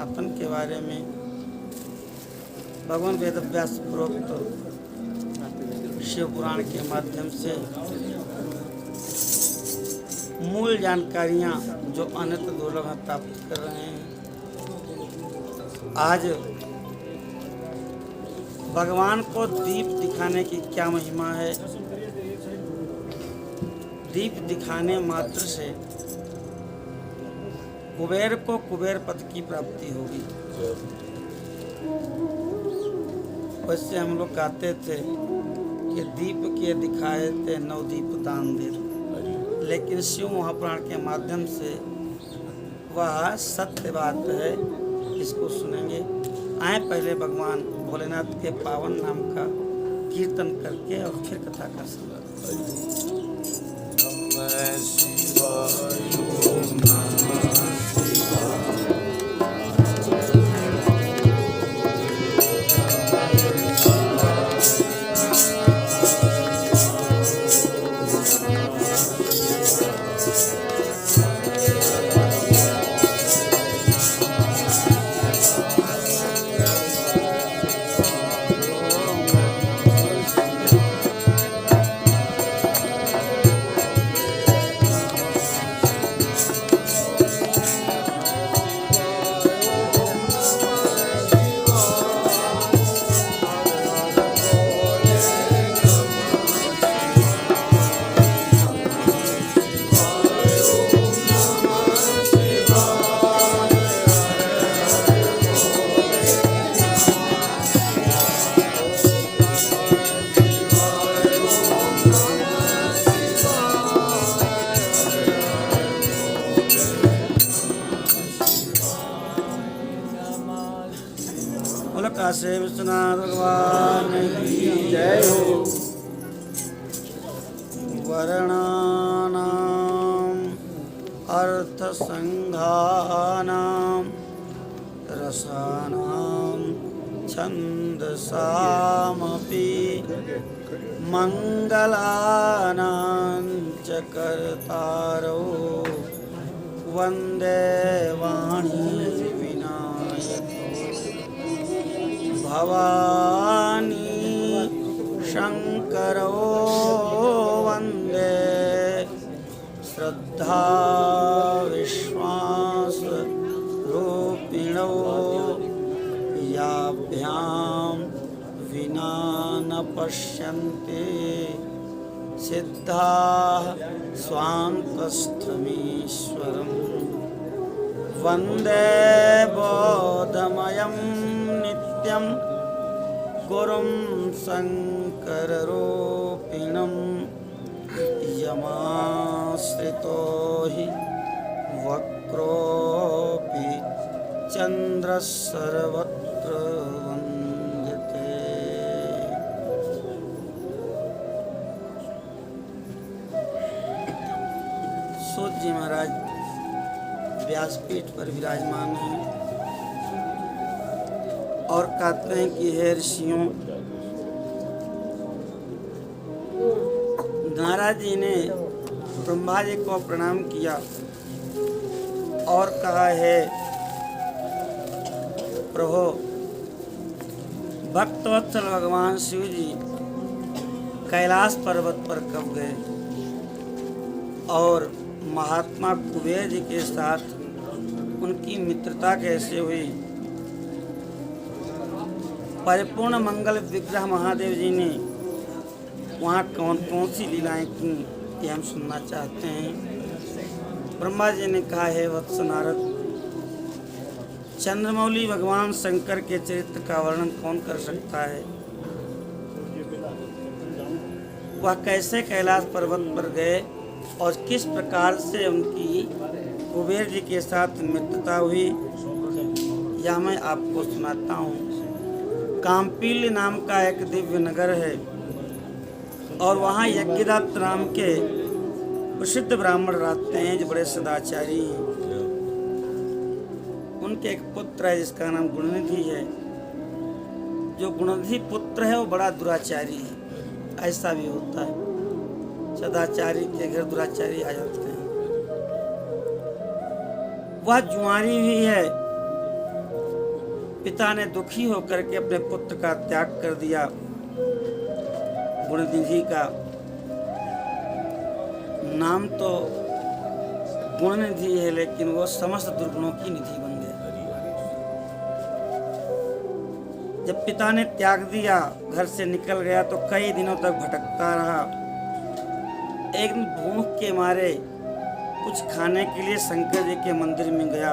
सनातन के बारे में भगवान वेदव्यास प्रोक्त शिव पुराण के माध्यम से मूल जानकारियां जो अनंत दुर्लभ है प्राप्त कर रहे हैं। आज भगवान को दीप दिखाने की क्या महिमा है। दीप दिखाने मात्र से कुबेर को कुबेर पद की प्राप्ति होगी। वैसे हम लोग गाते थे कि दीप के दिखाए थे नवदीप दान दे, लेकिन शिव महापुराण के माध्यम से वह सत्य बात है। इसको सुनेंगे। आए पहले भगवान भोलेनाथ के पावन नाम का कीर्तन करके और फिर कथा का सुनेंगे। काशी विश्वनाथ भगवान की जय हो। वर्णानाम अर्थ संघानाम रसानाम छंदसामपि मंगलानां च कर्तारो वंदे वाणी भवानी शंकरो वंदे श्रद्धा विश्वास रूपिणो याभ्यां विना न पश्यन्ते सिद्धाः स्वान्तस्थमीश्वरम् वंदे बोधमयं नित्यं गुरुं शंकररूपिणं यमाश्रितो हि वक्रोऽपि चन्द्रः सर्वत्र वन्द्यते। सूत जी महाराज व्यासपीठ पर विराजमान हैं और कहते हैं कि हे ऋषियों, नारद जी ने ब्रह्मा जी को प्रणाम किया और कहा है प्रभु, भक्तवत्सल भगवान शिव जी कैलाश पर्वत पर कब गए और महात्मा कुबेर जी के साथ उनकी मित्रता कैसे हुई। परिपूर्ण मंगल विग्रह महादेव जी ने वहाँ कौन कौन सी लीलाएं की, ये हम सुनना चाहते हैं। ब्रह्मा जी ने कहा है वत्स नारद, चंद्रमौली भगवान शंकर के चरित्र का वर्णन कौन कर सकता है। वह कैसे कैलाश पर्वत पर गए और किस प्रकार से उनकी कुबेर जी के साथ मित्रता हुई, यह मैं आपको सुनाता हूँ। काम्पील्य नाम का एक दिव्य नगर है और वहाँ यज्ञदत्त नाम के प्रसिद्ध ब्राह्मण रहते हैं जो बड़े सदाचारी हैं। उनके एक पुत्र है जिसका नाम गुणनिधि है। जो गुणनिधि पुत्र है वो बड़ा दुराचारी है। ऐसा भी होता है, सदाचारी के घर दुराचारी आ जाते हैं। वह जुआरी भी है पिता ने दुखी होकर के अपने पुत्र का त्याग कर दिया। गुणनिधि का नाम तो गुणनिधि है, लेकिन वो समस्त दुर्गुणों की निधि बन गया। जब पिता ने त्याग दिया, घर से निकल गया, तो कई दिनों तक भटकता रहा। एक दिन भूख के मारे कुछ खाने के लिए शंकर जी के मंदिर में गया।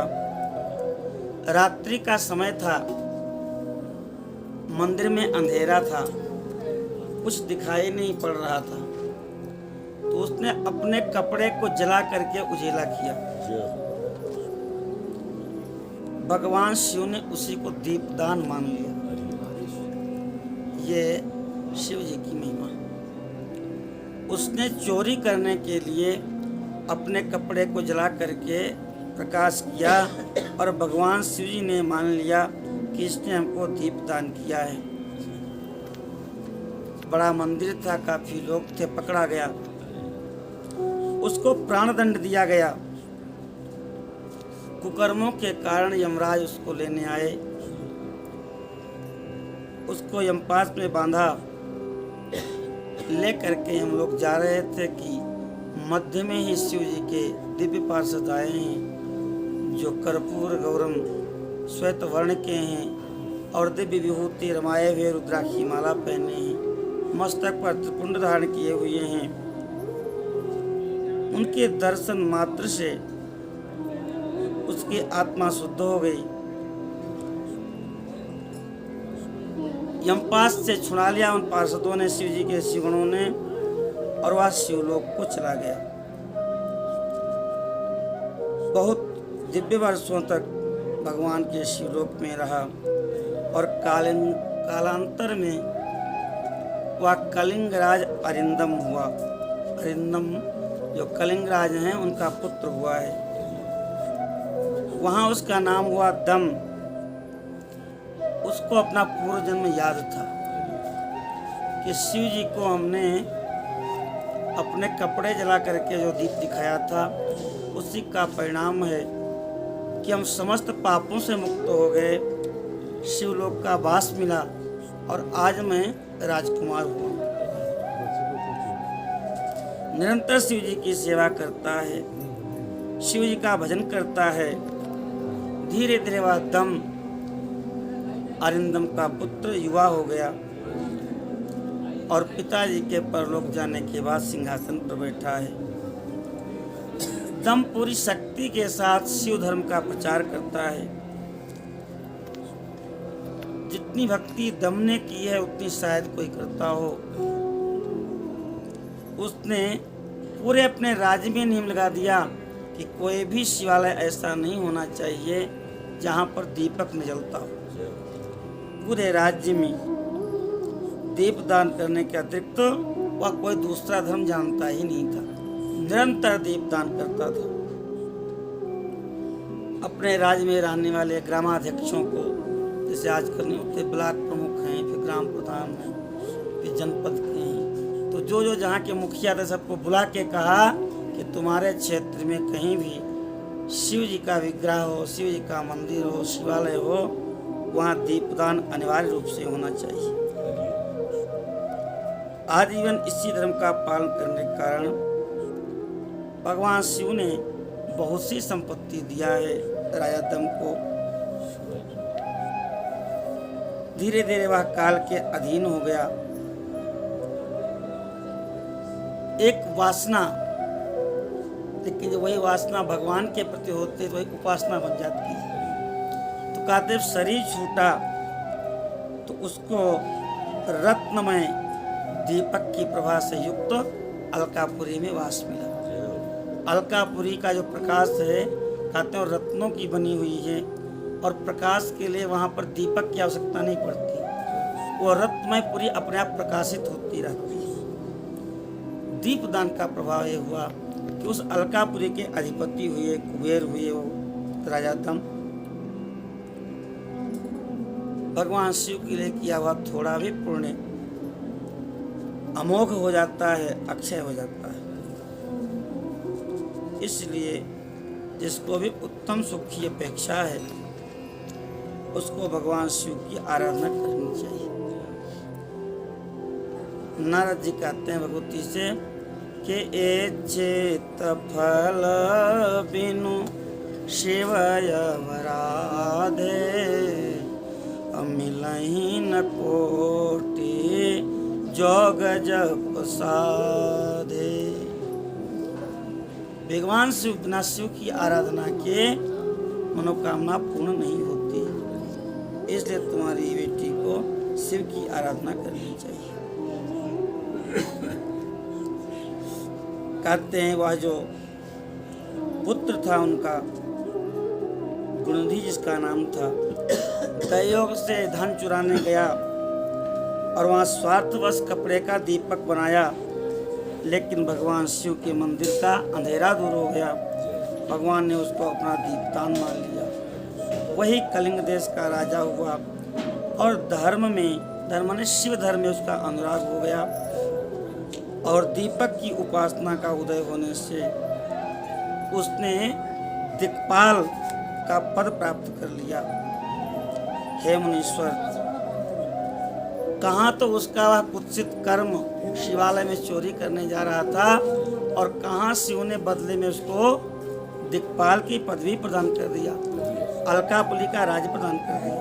रात्रि का समय था, मंदिर में अंधेरा था, कुछ दिखाई नहीं पड़ रहा था। तो उसने अपने कपड़े को जला करके उजेला किया। भगवान शिव ने उसी को दीपदान मान लिया। ये शिव जी की महिमा। उसने चोरी करने के लिए अपने कपड़े को जला करके प्रकाश किया और भगवान शिव जी ने मान लिया कि इसने हमको दीपदान किया है। बड़ा मंदिर था, काफी लोग थे, पकड़ा गया, उसको प्राणदंड दिया गया। कुकर्मों के कारण यमराज उसको लेने आए, उसको यमपाश में बांधा। ले करके हम लोग जा रहे थे कि मध्य में ही शिव जी के दिव्य पार्षद आए हैं, जो कर्पूर गौरम श्वेत वर्ण के हैं और दिव्य विभूति रमाए हुए रुद्राक्षी माला पहने हैं, मस्तक पर त्रिपुंड धारण किए हुए हैं। उनके दर्शन मात्र से उसकी आत्मा शुद्ध हो गई। यमपाश से छुड़ा लिया उन पार्षदों ने, शिव जी के शिवगणों ने, और वह शिवलोक को चला गया। बहुत दिव्य वर्षों तक भगवान के शिवलोक में रहा और कालांतर में वह कलिंगराज अरिंदम हुआ। अरिंदम जो कलिंगराज हैं उनका पुत्र हुआ है। वहाँ उसका नाम हुआ दम। उसको अपना पूर्व जन्म याद था कि शिव जी को हमने अपने कपड़े जला करके जो दीप दिखाया था, उसी का परिणाम है कि हम समस्त पापों से मुक्त हो गए, शिवलोक का वास मिला और आज मैं राजकुमार हुआ। निरंतर शिव जी की सेवा करता है, शिव जी का भजन करता है। धीरे धीरे वह दम अरिंदम का पुत्र युवा हो गया और पिताजी के परलोक जाने के बाद सिंहासन पर बैठा है। दम पूरी शक्ति के साथ शिव धर्म का प्रचार करता है। जितनी भक्ति दम ने की है उतनी शायद कोई करता हो। उसने पूरे अपने राज्य में नियम लगा दिया कि कोई भी शिवालय ऐसा नहीं होना चाहिए जहाँ पर दीपक न जलता हो। पूरे राज्य में दीपदान करने के अतिरिक्त वह कोई दूसरा धर्म जानता ही नहीं था। निरंतर दीपदान करता था। अपने राज्य में रहने वाले ग्रामाध्यक्षों को, जैसे आजकल नहीं होते, ब्लॉक प्रमुख हैं, फिर ग्राम प्रधान हैं, फिर जनपद के हैं, तो जो जहाँ के मुखिया थे सबको बुला के कहा कि तुम्हारे क्षेत्र में कहीं भी शिव जी का विग्रह हो, शिव जी का मंदिर हो, शिवालय हो, वहाँ दीपदान अनिवार्य रूप से होना चाहिए। आजीवन इसी धर्म का पालन करने के कारण भगवान शिव ने बहुत सी संपत्ति दिया है राजा दम को। धीरे धीरे वह काल के अधीन हो गया। एक वासना, लेकिन वही वासना भगवान के प्रति होती तो वही उपासना बन जाती है। तो कहते शरीर छूटा तो उसको रत्नमय दीपक की प्रभा से युक्त अलकापुरी में वास मिला। अलकापुरी का जो प्रकाश है कहते हैं रत्नों की बनी हुई है और प्रकाश के लिए वहाँ पर दीपक की आवश्यकता नहीं पड़ती, वो रत्नमय पुरी अपने आप प्रकाशित होती रहती है। दीपदान का प्रभाव ये हुआ कि उस अलकापुरी के अधिपति हुए, कुबेर हुए वो राजा दम। भगवान शिव के लिए किया हुआ थोड़ा भी पुण्य अमोघ हो जाता है, अक्षय हो जाता है। इसलिए जिसको भी उत्तम सुख की अपेक्षा है उसको भगवान शिव की आराधना करनी चाहिए। नारद जी कहते हैं भगवती से कि एचेत फल बिनु शिवय वराधे, मिलही न कोटि जोग जप साधे। भगवान शिव बिना शिव की आराधना के मनोकामना पूर्ण नहीं होती, इसलिए तुम्हारी बेटी को शिव की आराधना करनी चाहिए। कहते हैं वह जो पुत्र था उनका, गुणनिधि जिसका नाम था, दैयोग से धन चुराने गया और वहाँ स्वार्थवश कपड़े का दीपक बनाया, लेकिन भगवान शिव के मंदिर का अंधेरा दूर हो गया। भगवान ने उसको अपना दीपदान मान लिया। वही कलिंग देश का राजा हुआ और धर्म ने शिव धर्म में उसका अनुराग हो गया और दीपक की उपासना का उदय होने से उसने दिक्पाल का पद प्राप्त कर लिया। हे मुनीश्वर, कहाँ तो उसका वह कुत्सित कर्म शिवालय में चोरी करने जा रहा था और कहाँ शिव ने बदले में उसको दिक्पाल की पदवी प्रदान कर दिया, अलकापुरी का राज्य प्रदान कर दिया।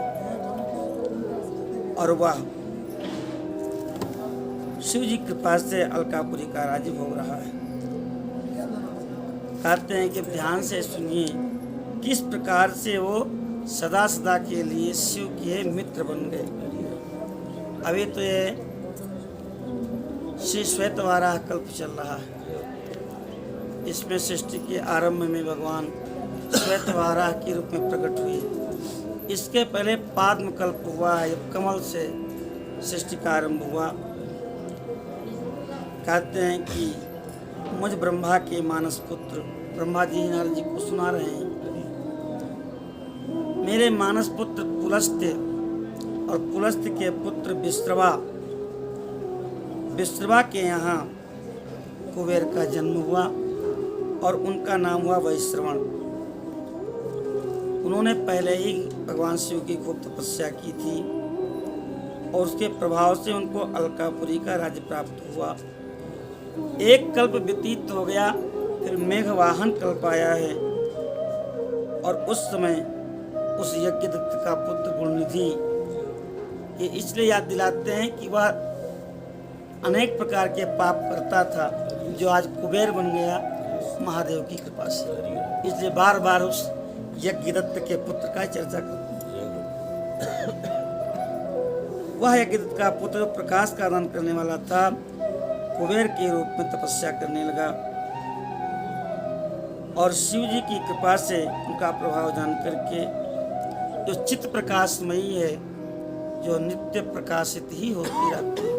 और वह शिव जी की कृपा से अलकापुरी का राज्य भोग रहा है। कहते हैं कि ध्यान से सुनिए किस प्रकार से वो सदा सदा के लिए शिव के मित्र बन गए। अभी तो ये श्री श्वेतवाराह कल्प चल रहा है। इसमें सृष्टि के आरंभ में भगवान श्वेतवाराह के रूप में प्रकट हुए। इसके पहले पाद्म कल्प हुआ है, जब कमल से सृष्टि का आरंभ हुआ। कहते हैं कि मुझ ब्रह्मा के मानस पुत्र, ब्रह्मा जी नारद जी को सुना रहे हैं, मेरे मानस पुत्र पुलस्त्य और पुलस्त्य के पुत्र विश्रवा के यहाँ कुबेर का जन्म हुआ और उनका नाम हुआ वैश्रवण। उन्होंने पहले ही भगवान शिव की खूब तपस्या की थी और उसके प्रभाव से उनको अलकापुरी का राज्य प्राप्त हुआ। एक कल्प व्यतीत हो गया, फिर मेघवाहन कल्प आया है और उस समय उस यज्ञदत्त का पुत्र गुणनिधि, ये इसलिए याद दिलाते हैं कि वह अनेक प्रकार के पाप करता था, जो आज कुबेर बन गया महादेव की कृपा से। इसलिए बार बार उस यज्ञदत्त के पुत्र का चर्चा करते हैं। वह यज्ञदत्त का पुत्र प्रकाश का दान करने वाला था, कुबेर के रूप में तपस्या करने लगा और शिव जी की कृपा से उनका प्रभाव जान करके जो चित्त प्रकाशमयी है, जो नित्य प्रकाशित ही होती रहती है,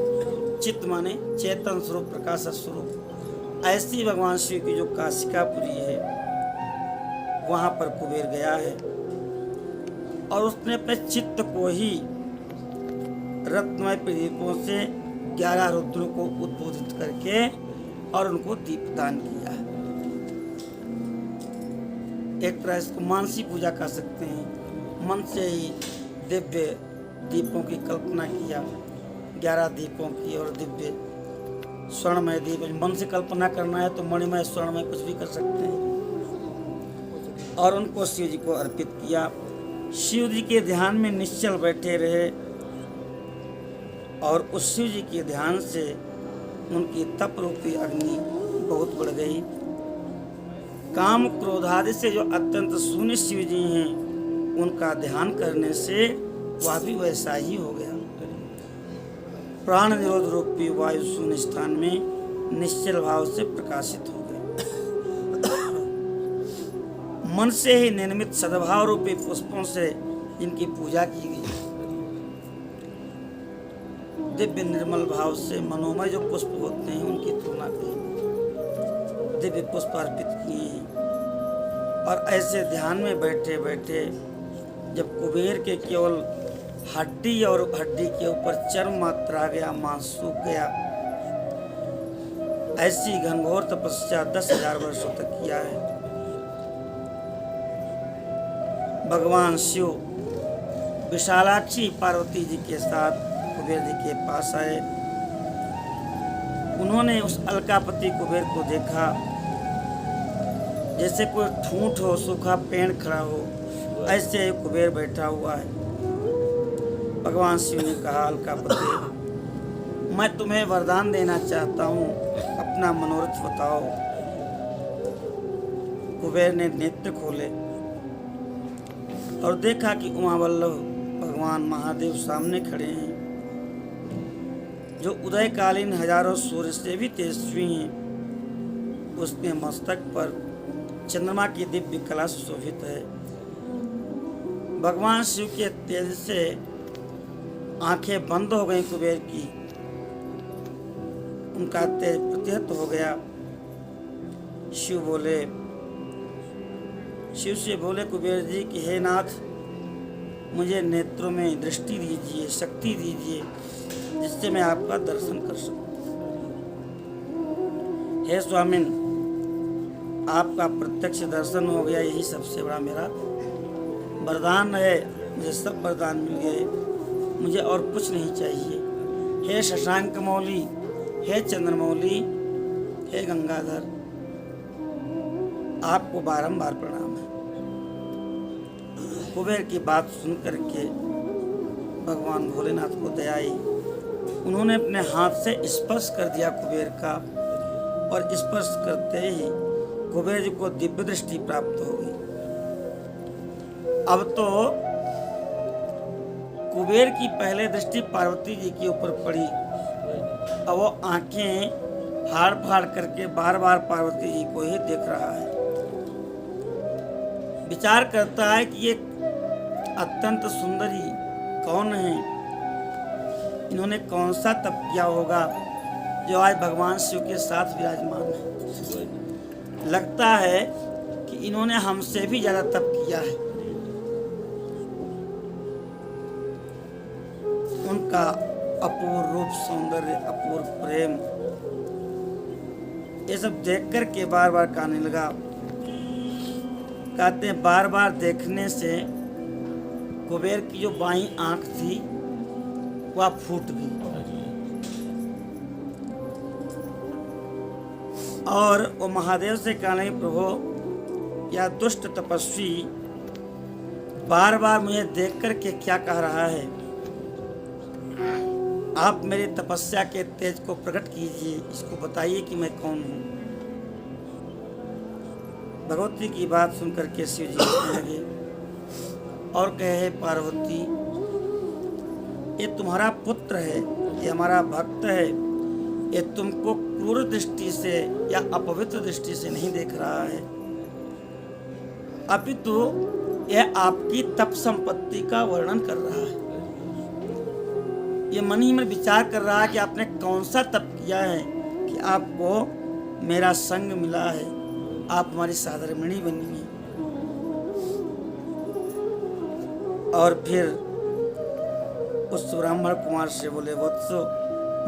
चित्त माने चेतन स्वरूप, प्रकाश स्वरूप, ऐसी भगवान शिव की जो काशिकापुरी है वहाँ पर कुबेर गया है और उसने अपने चित्त को ही रत्नमय प्रदीपों से 11 रुद्रों को उद्बोधित करके और उनको दीपदान किया है। एक तरह इसको मानसी पूजा कर सकते हैं। मन से ही दिव्य दीपों की कल्पना किया, 11 दीपों की और दिव्य स्वर्णमय दीप। मन से कल्पना करना है तो मणिमय स्वर्णमय कुछ भी कर सकते हैं और उनको शिव जी को अर्पित किया। शिव जी के ध्यान में निश्चल बैठे रहे और उस शिव जी के ध्यान से उनकी तप रूपी अग्नि बहुत बढ़ गई। काम क्रोध आदि से जो अत्यंत शून्य शिव जी हैं, उनका ध्यान करने से वह भी वैसा ही हो गया। प्राण निरोध रूपी वायु शून्य स्थान में निश्चल भाव से प्रकाशित हो गए। मन से ही निर्मित सद्भाव रूपी पुष्पों से इनकी पूजा की गई। दिव्य निर्मल भाव से मनोमय जो पुष्प होते हैं उनकी तुलना की, दिव्य पुष्प अर्पित किए हैं। और ऐसे ध्यान में बैठे बैठे जब कुबेर के केवल हड्डी और हड्डी के ऊपर चर्म मात्र आ गया, मांस सूख गया, ऐसी घनघोर तपस्या 10,000 वर्षों तक किया है। भगवान शिव विशालाक्षी पार्वती जी के साथ कुबेर जी के पास आए। उन्होंने उस अलकापति कुबेर को देखा, जैसे कोई ठूंठ हो, सूखा पेड़ खड़ा हो, ऐसे कुबेर बैठा हुआ है। भगवान शिव ने कहा, अलकापति मैं तुम्हें वरदान देना चाहता हूँ, अपना मनोरथ बताओ। कुबेर ने नेत्र खोले और देखा कि उमा वल्लभ भगवान महादेव सामने खड़े हैं, जो उदयकालीन हजारों सूर्य से भी तेजस्वी हैं। उसके मस्तक पर चंद्रमा की दिव्य कला सुशोभित है। भगवान शिव के तेज से आंखें बंद हो गई कुबेर की, उनका तेज प्रतिहत हो गया। शिव से बोले कुबेर जी कि हे नाथ, मुझे नेत्रों में दृष्टि दीजिए, शक्ति दीजिए, जिससे मैं आपका दर्शन कर सकूं। हे स्वामिन, आपका प्रत्यक्ष दर्शन हो गया, यही सबसे बड़ा मेरा वरदान है। मुझे सब वरदान मिल गए, मुझे और कुछ नहीं चाहिए। हे शशांक मौली, हे चंद्रमौली, हे गंगाधर, आपको बारंबार प्रणाम है। कुबेर की बात सुन करके भगवान भोलेनाथ को दया आई। उन्होंने अपने हाथ से स्पर्श कर दिया कुबेर का, और स्पर्श करते ही कुबेर जी को दिव्य दृष्टि प्राप्त हो गई। अब तो कुबेर की पहले दृष्टि पार्वती जी के ऊपर पड़ी। अब वो आंखें फाड़ फाड़ करके बार बार पार्वती जी को ही देख रहा है। विचार करता है कि ये अत्यंत सुंदरी कौन है, इन्होंने कौन सा तप किया होगा जो आज भगवान शिव के साथ विराजमान है। लगता है कि इन्होंने हमसे भी ज्यादा तप किया है। उनका अपूर्व रूप, सौंदर्य, अपूर्व प्रेम, ये सब देख कर के बार बार कहने लगा। कहते हैं बार बार देखने से कुबेर की जो बाईं आंख थी वह फूट गई, और वो महादेव से कहने, प्रभु यह दुष्ट तपस्वी बार बार मुझे देख कर के क्या कह रहा है, आप मेरी तपस्या के तेज को प्रकट कीजिए, इसको बताइए कि मैं कौन हूँ। भगवती की बात सुनकर के शिव जी कहने लगे और कहे, पार्वती ये तुम्हारा पुत्र है, ये हमारा भक्त है, ये तुमको क्रूर दृष्टि से या अपवित्र दृष्टि से नहीं देख रहा है, अपितु यह आपकी तप संपत्ति का वर्णन कर रहा है। ये मन ही मन विचार कर रहा है कि आपने कौन सा तप किया है कि आपको मेरा संग मिला है, आप हमारी साधर्मिणी बनी है। और फिर उस ब्राह्मण कुमार से बोले, वत्सो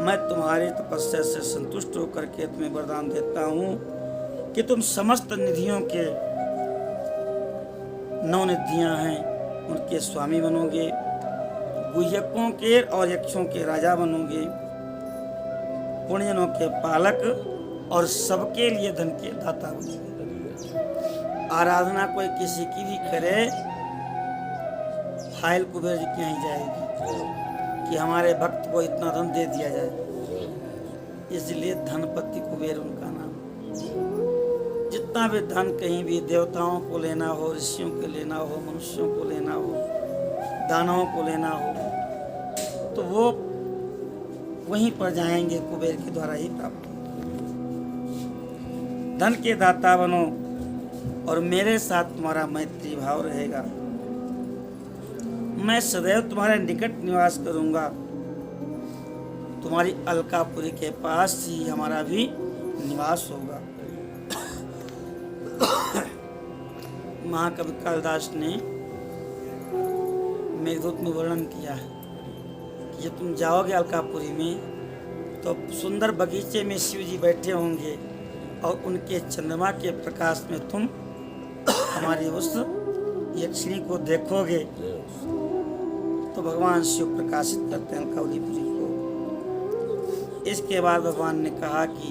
मैं तुम्हारी तपस्या से संतुष्ट होकर के तुम्हें वरदान देता हूँ कि तुम समस्त निधियों के 9 निधियां हैं उनके स्वामी बनोगे, गुह्यकों के और यक्षों के राजा बनोगे, पुण्यजनों के पालक और सबके लिए धन के दाता बनोगे। आराधना कोई किसी की भी करे, फाइल कुबेर जी की नहीं जाएगी कि हमारे भक्त को इतना धन दे दिया जाए। इसलिए धनपति कुबेर उनका नाम। जितना भी धन कहीं भी देवताओं को लेना हो, ऋषियों को लेना हो, मनुष्यों को लेना हो, दानवों को लेना हो, तो वो वहीं पर जाएंगे, कुबेर के द्वारा ही प्राप्त। धन के दाता बनो और मेरे साथ तुम्हारा मैत्री भाव रहेगा। मैं सदैव तुम्हारे निकट निवास करूंगा। तुम्हारी अलकापुरी के पास ही हमारा भी निवास होगा। महाकवि कालिदास ने मेघदूत में वर्णन किया है कि जब तुम जाओगे अलकापुरी में तो सुंदर बगीचे में शिव जी बैठे होंगे और उनके चंद्रमा के प्रकाश में तुम हमारी उस यक्षिणी को देखोगे तो भगवान शिव प्रकाशित करते हैं अलकावलीपुरी को। इसके बाद भगवान ने कहा कि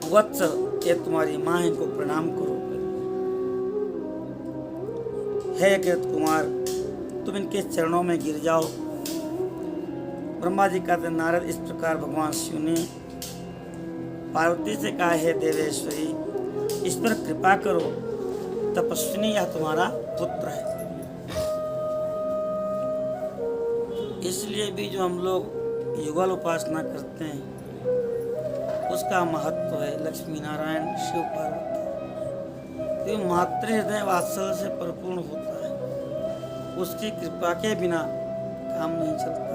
वत्स, ये तुम्हारी माँ है, इनको प्रणाम करो। हे अकृत कुमार, तुम इनके चरणों में गिर जाओ। ब्रह्मा जी कहते नारद, इस प्रकार भगवान शिव ने पार्वती से कहा, हे देवेश्वरी, इस पर कृपा करो, तपस्विनी यह तुम्हारा पुत्र है। इसलिए भी जो हम लोग युगल उपासना करते हैं उसका महत्व है लक्ष्मी नारायण शिव पार्वती। तो मातृ हृदय वात्सल्य से परिपूर्ण होता है, उसकी कृपा के बिना काम नहीं चलता।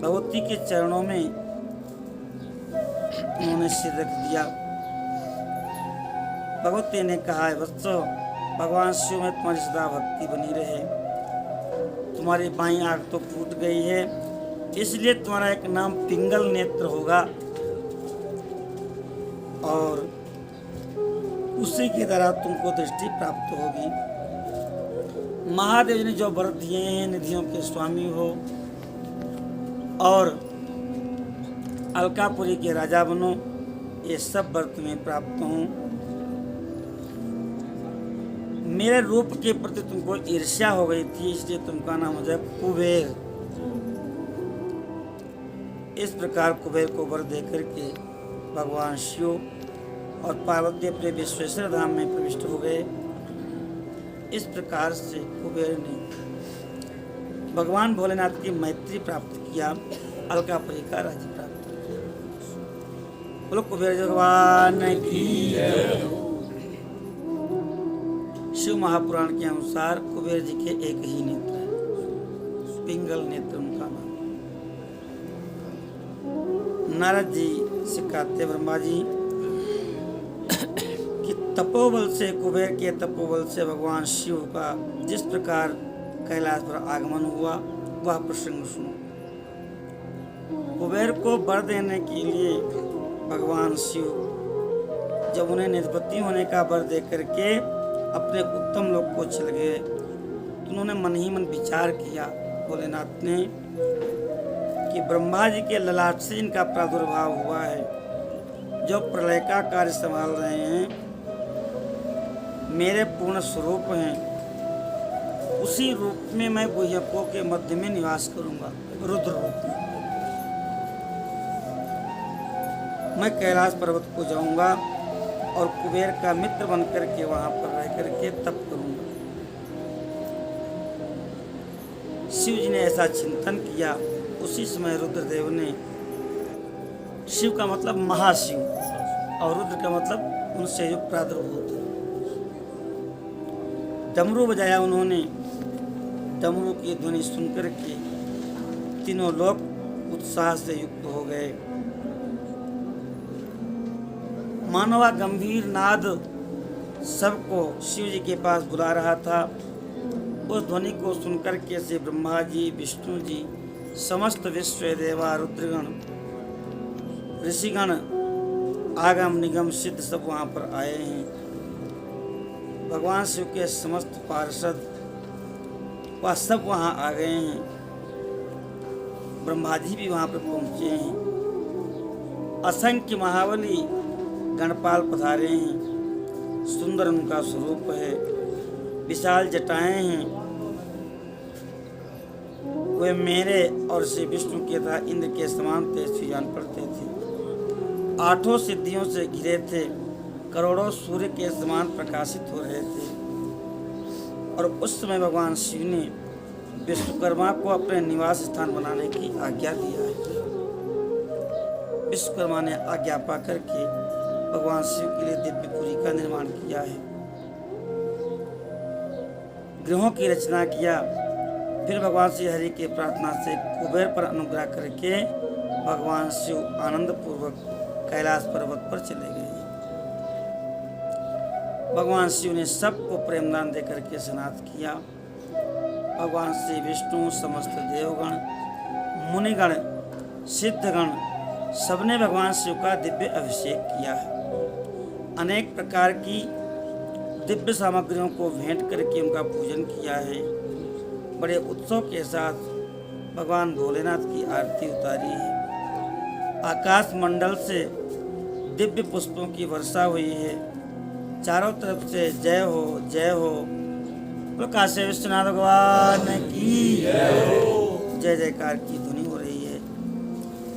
भगवती के चरणों में उन्होंने सिर रख दिया। भगवती ने कहा, वत्सो, भगवान शिव में तुम्हारी सदा भक्ति बनी रहे। तुम्हारी बाईं आंख तो फूट गई है, इसलिए तुम्हारा एक नाम पिंगल नेत्र होगा और उसी की तरह तुमको दृष्टि प्राप्त होगी। महादेव ने जो वर दिए हैं, निधियों के स्वामी हो और अलकापुरी के राजा बनो, ये सब वर तुम्हें प्राप्त हों। मेरे रूप के प्रति तुमको ईर्ष्या हो गई थी, इसलिए तुमका नाम हो जाए कुबेर। इस प्रकार कुबेर को वर देकर के भगवान शिव और पार्वती अपने विश्वेश्वर धाम में प्रविष्ट हो गए। इस प्रकार से कुबेर ने भगवान भोलेनाथ की मैत्री प्राप्त किया, अलकापुरी का राज्य प्राप्त किया। बोलो कुबेर भगवान की। शिव महापुराण के अनुसार कुबेर जी के एक ही नेत्र है, पिंगल नेत्र उनका नाम। नारद जी सिखाते ब्रह्मा जी कि तपोबल से, कुबेर के तपोबल से भगवान शिव का जिस प्रकार कैलाश पर आगमन हुआ वह प्रसंग सुनो। कुबेर को वर देने के लिए भगवान शिव जब उन्हें निष्पत्ति होने का वर दे करके अपने उत्तम लोक को चल गए, तो उन्होंने मन ही मन विचार किया भोलेनाथ ने कि ब्रह्मा जी के ललाट से इनका प्रादुर्भाव हुआ है, जो प्रलय का कार्य संभाल रहे हैं, मेरे पूर्ण स्वरूप हैं। उसी रूप में मैं गुह्यकों के मध्य में निवास करूंगा, रुद्र रूप में। मैं कैलाश पर्वत को जाऊंगा और कुबेर का मित्र बनकर के वहां पर रह करके तप करूंगा। शिव जी ने ऐसा चिंतन किया। उसी समय रुद्रदेव ने, शिव का मतलब महाशिव और रुद्र का मतलब उनसे जो प्रादुर्भूत है, डमरू बजाया उन्होंने। डमरू की ध्वनि सुनकर के तीनों लोग उत्साह से युक्त हो गए। मानवा गंभीर नाद सबको शिव जी के पास बुला रहा था। उस ध्वनि को सुनकर के से ब्रह्मा जी, विष्णु जी, समस्त विश्व देवा, रुद्रगण, ऋषिगण, आगम निगम सिद्ध सब वहाँ पर आए हैं। भगवान शिव के समस्त पार्षद वह सब वहाँ आ गए हैं। ब्रह्मा जी भी वहाँ पर पहुँचे हैं। असंख्य महाबली गणपाल पधारे हैं। सुंदर उनका स्वरूप है, विशाल जटाएं हैं। वे मेरे और श्री विष्णु के तथा इंद्र के समान तेजस्वी जान पड़ते थे। आठों सिद्धियों से घिरे थे, करोड़ों सूर्य के समान प्रकाशित हो रहे थे। और उस समय भगवान शिव ने विश्वकर्मा को अपने निवास स्थान बनाने की आज्ञा दिया है। विश्वकर्मा ने आज्ञा पा करके भगवान शिव के लिए दिव्यपुरी का निर्माण किया है, गृहों की रचना किया। फिर भगवान श्री हरि के प्रार्थना से कुबेर पर अनुग्रह करके भगवान शिव आनंद पूर्वक कैलाश पर्वत पर चले गए। भगवान शिव ने सबको प्रेमदान देकर के स्नात किया। भगवान श्री विष्णु, समस्त देवगण, मुनिगण, सिद्धगण सबने भगवान शिव का दिव्य अभिषेक किया है। अनेक प्रकार की दिव्य सामग्रियों को भेंट करके उनका पूजन किया है। बड़े उत्सव के साथ भगवान भोलेनाथ की आरती उतारी है। आकाश मंडल से दिव्य पुष्पों की वर्षा हुई है। चारों तरफ से जय हो जय हो। काशी विश्वनाथ भगवान की जय जयकार की ध्वनि हो रही है।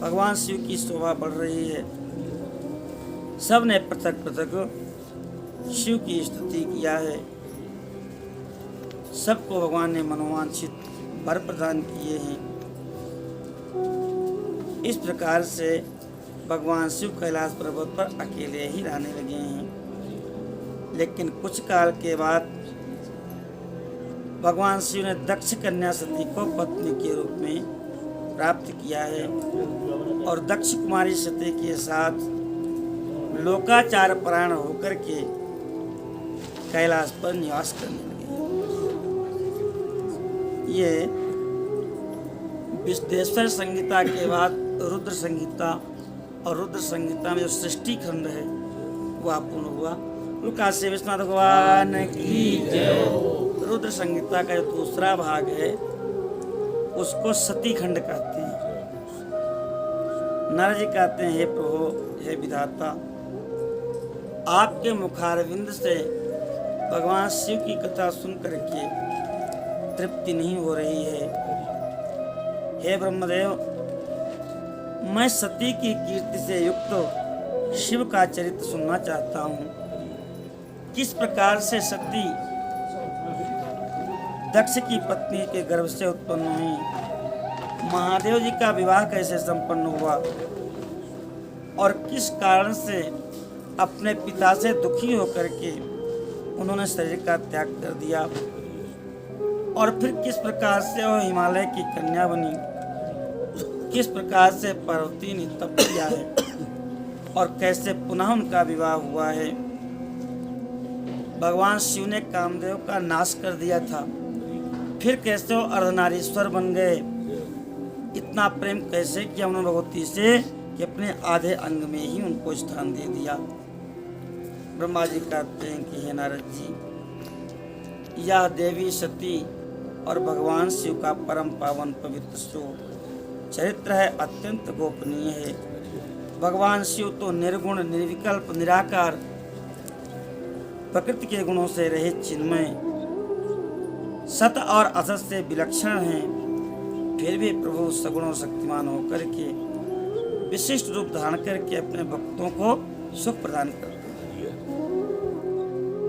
भगवान शिव की शोभा बढ़ रही है। सब ने पृथक पृथक शिव की स्तुति किया है। सबको भगवान ने मनोवांछित वर प्रदान किए हैं। इस प्रकार से भगवान शिव कैलाश पर्वत पर अकेले ही रहने लगे हैं। लेकिन कुछ काल के बाद भगवान शिव ने दक्ष कन्या सती को पत्नी के रूप में प्राप्त किया है और दक्ष कुमारी सती के साथ लोकाचार परायण होकर के कैलाश पर निवास करने लगे। ये विश्वेश्वर संहिता के बाद रुद्र संहिता और रुद्र संहिता में जो सृष्टि खंड है वह पूर्ण हुआ। काशी विश्वनाथ भगवान की जय। रुद्र संहिता का जो दूसरा भाग है उसको सती खंड कहते हैं। नारद जी कहते हैं, हे प्रभु, हे विधाता, आपके मुखारविंद से भगवान शिव की कथा सुन करके तृप्ति नहीं हो रही है। हे ब्रह्मदेव, मैं सती की कीर्ति से युक्त शिव का चरित्र सुनना चाहता हूँ। किस प्रकार से सती दक्ष की पत्नी के गर्भ से उत्पन्न हुई, महादेव जी का विवाह कैसे संपन्न हुआ और किस कारण से अपने पिता से दुखी होकर के उन्होंने शरीर का त्याग कर दिया और फिर किस प्रकार से वह हिमालय की कन्या बनी, किस प्रकार से पार्वती ने तप किया है और कैसे पुनः उनका विवाह हुआ है। भगवान शिव ने कामदेव का नाश कर दिया था, फिर कैसे वो अर्धनारीश्वर बन गए। इतना प्रेम कैसे किया उन्होंने भगवती से कि अपने आधे अंग में ही उनको स्थान दे दिया। ब्रह्मा जी कहते हैं कि हे नारद जी, यह देवी सती और भगवान शिव का परम पावन पवित्र जो चरित्र है अत्यंत गोपनीय है। भगवान शिव तो निर्गुण, निर्विकल्प, निराकार, प्रकृति के गुणों से रहित चिन्मय, सत और असत से विलक्षण हैं। फिर भी प्रभु सगुण और शक्तिमान होकर के विशिष्ट रूप धारण करके अपने भक्तों को सुख प्रदान करते हैं।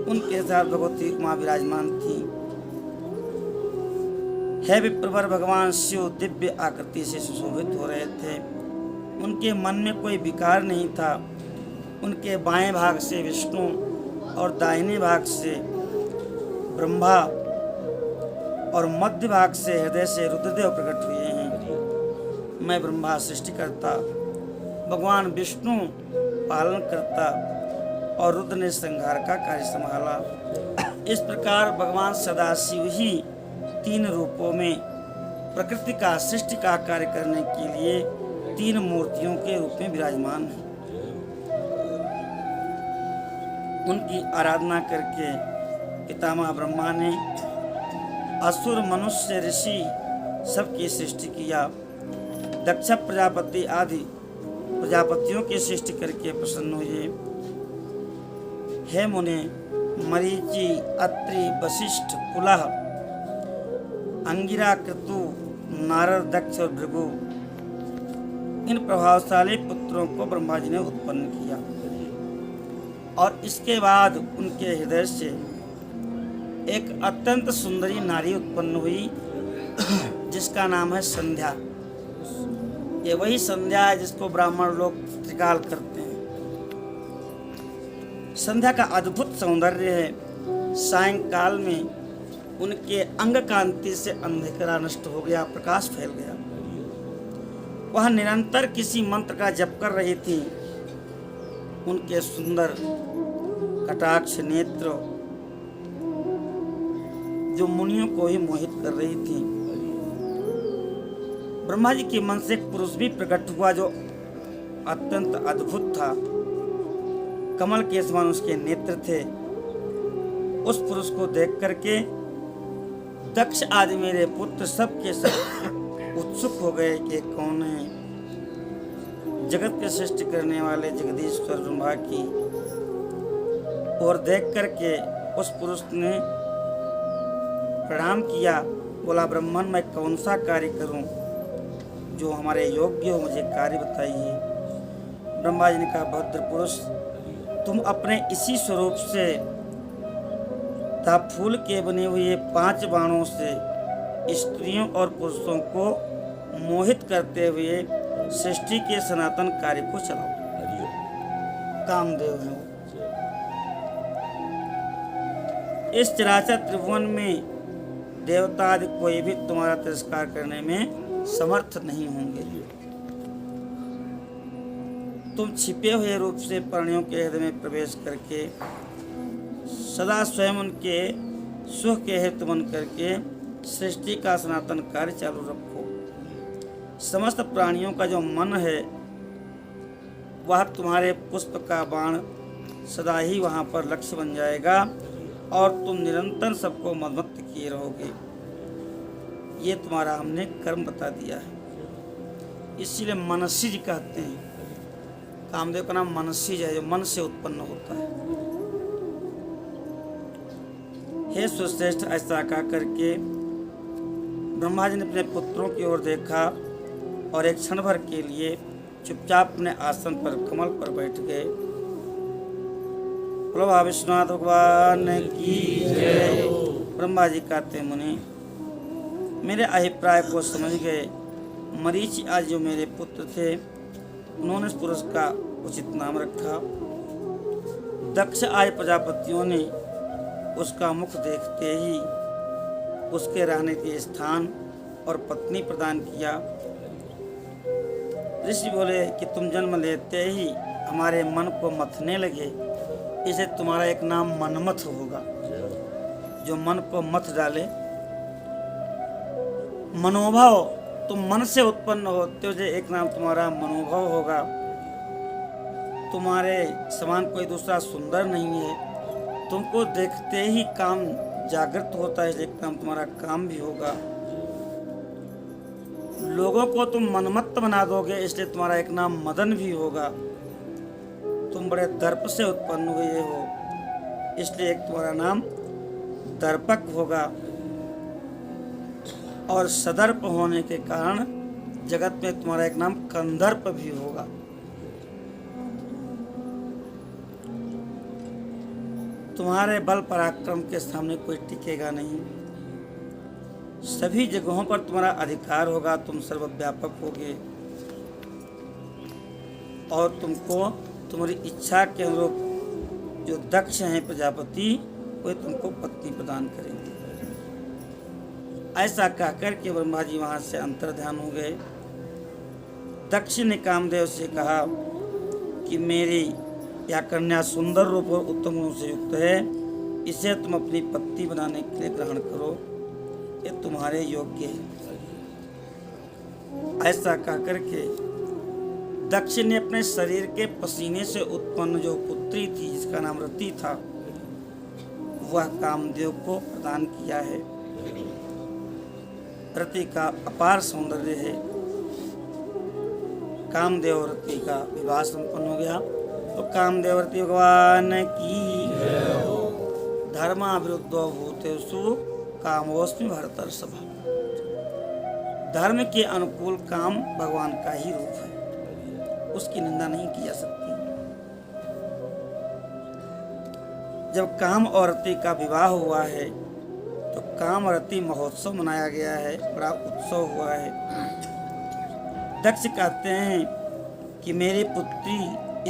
उनके साथ भगवती उमा विराजमान थी। हे विप्रवर, भगवान शिव दिव्य आकृति से सुशोभित हो रहे थे। उनके मन में कोई विकार नहीं था। उनके बाएं भाग से विष्णु और दाहिने भाग से ब्रह्मा और मध्य भाग से हृदय से रुद्रदेव प्रकट हुए हैं। मैं ब्रह्मा सृष्टिकर्ता, भगवान विष्णु पालन करता और रुद्र ने संहार का कार्य संभाला। इस प्रकार भगवान सदाशिव ही तीन रूपों में प्रकृति का, सृष्टि का कार्य करने के लिए तीन मूर्तियों के रूप में विराजमान हैं। उनकी आराधना करके पितामह ब्रह्मा ने असुर, मनुष्य, ऋषि सबकी सृष्टि किया। दक्ष प्रजापति आदि प्रजापतियों की सृष्टि करके प्रसन्न हुए। हे मुने, मरीचि, अत्रि, वशिष्ठ, पुलह, अंगिरा, क्रतु, नारद, दक्ष और भृगु, इन प्रभावशाली पुत्रों को ब्रह्मा जी ने उत्पन्न किया और इसके बाद उनके हृदय से एक अत्यंत सुंदरी नारी उत्पन्न हुई जिसका नाम है संध्या। ये वही संध्या है जिसको ब्राह्मण लोग त्रिकाल करते हैं। संध्या का अद्भुत सौंदर्य है। सायंकाल में उनके अंग कांति से अंधकार नष्ट हो गया, प्रकाश फैल गया। वह निरंतर किसी मंत्र का जप कर रही थी। उनके सुंदर कटाक्ष नेत्र जो मुनियों को ही मोहित कर रही थी। ब्रह्मा जी के मन से एक पुरुष भी प्रकट हुआ जो अत्यंत अद्भुत था। कमल के समान उसके नेत्र थे। उस पुरुष को देख करके दक्ष आदि मेरे पुत्र सब के सब उत्सुक हो गए कि कौन है। जगत के सृष्टि करने वाले जगदीश्वर ब्रह्मा की और देख करके उस पुरुष ने प्रणाम किया, बोला ब्राह्मण मैं कौन सा कार्य करूं जो हमारे योग्य हो, मुझे कार्य बताइए। ब्रह्मा जी ने कहा भद्र पुरुष, तुम अपने इसी स्वरूप से तथा फूल के बने हुए 5 बाणों से स्त्रियों और पुरुषों को मोहित करते हुए सृष्टि के सनातन कार्य को चलाओ। कामदेव हैं वो। इस चराचर त्रिभुवन में देवता आदि कोई भी तुम्हारा तिरस्कार करने में समर्थ नहीं होंगे। तुम छिपे हुए रूप से प्राणियों के हृदय में प्रवेश करके सदा स्वयं उनके सुख के हेतु बन करके सृष्टि का सनातन कार्य चालू रखो। समस्त प्राणियों का जो मन है वह तुम्हारे पुष्प का बाण सदा ही वहाँ पर लक्ष्य बन जाएगा और तुम निरंतर सबको मदमत्त किए रहोगे। ये तुम्हारा हमने कर्म बता दिया है। इसीलिए मनसी जी कहते हैं, कामदेव का नाम मनसी है, जो मन से उत्पन्न होता है। हे सुश्रेष्ठ, ऐसा कहा करके ब्रह्मा जी ने अपने पुत्रों की ओर देखा और एक क्षण भर के लिए चुपचाप अपने आसन पर कमल पर बैठ गए। बोलो विश्वनाथ भगवान की जय। ब्रह्मा जी कहते मुनि मेरे अभिप्राय को समझ गए। मरीचि आज जो मेरे पुत्र थे उन्होंने इस पुरुष का उचित नाम रखा। दक्ष आदि प्रजापतियों ने उसका मुख देखते ही उसके रहने के स्थान और पत्नी प्रदान किया। ऋषि बोले कि तुम जन्म लेते ही हमारे मन को मथने लगे, इसे तुम्हारा एक नाम मनमथ होगा। जो मन को मथ डाले, मनोभाव, तुम मन से उत्पन्न होते हो, जो एक नाम तुम्हारा मनोभाव होगा। तुम्हारे समान कोई दूसरा सुंदर नहीं है। तुमको देखते ही काम जागृत होता है, एक नाम तुम्हारा काम भी होगा। लोगों को तुम मनमत्त बना दोगे, इसलिए तुम्हारा एक नाम मदन भी होगा। तुम बड़े दर्प से उत्पन्न हुए हो, इसलिए एक तुम्हारा नाम दर्पक होगा। और सदर्प होने के कारण जगत में तुम्हारा एक नाम कंदर्प भी होगा। तुम्हारे बल पराक्रम के सामने कोई टिकेगा नहीं। सभी जगहों पर तुम्हारा अधिकार होगा, तुम सर्वव्यापक होगे और तुमको तुम्हारी इच्छा के अनुरूप जो दक्ष हैं प्रजापति वे तुमको पत्नी प्रदान करेंगे। ऐसा कहकर के ब्रह्मा जी वहां से अंतर ध्यान हो गए। दक्ष ने कामदेव से कहा कि मेरी यह कन्या सुंदर रूप और उत्तम गुणों से युक्त है, इसे तुम अपनी पत्नी बनाने के लिए ग्रहण करो, ये तुम्हारे योग्य है। ऐसा कहकर के दक्ष ने अपने शरीर के पसीने से उत्पन्न जो पुत्री थी जिसका नाम रति था वह कामदेव को प्रदान किया है। रति का अपार सौंदर्य है। कामदेव रति का विवाह संपन्न हो गया। तो कामदेव रति भगवान की धर्मा विरुद्धो भूतेषु कामोस्मि भरतर्षभ। धर्म के अनुकूल काम भगवान का ही रूप है, उसकी निंदा नहीं की जा सकती। जब काम और रति का विवाह हुआ है तो काम रति महोत्सव मनाया गया है, बड़ा उत्सव हुआ है। दक्ष कहते हैं कि मेरी पुत्री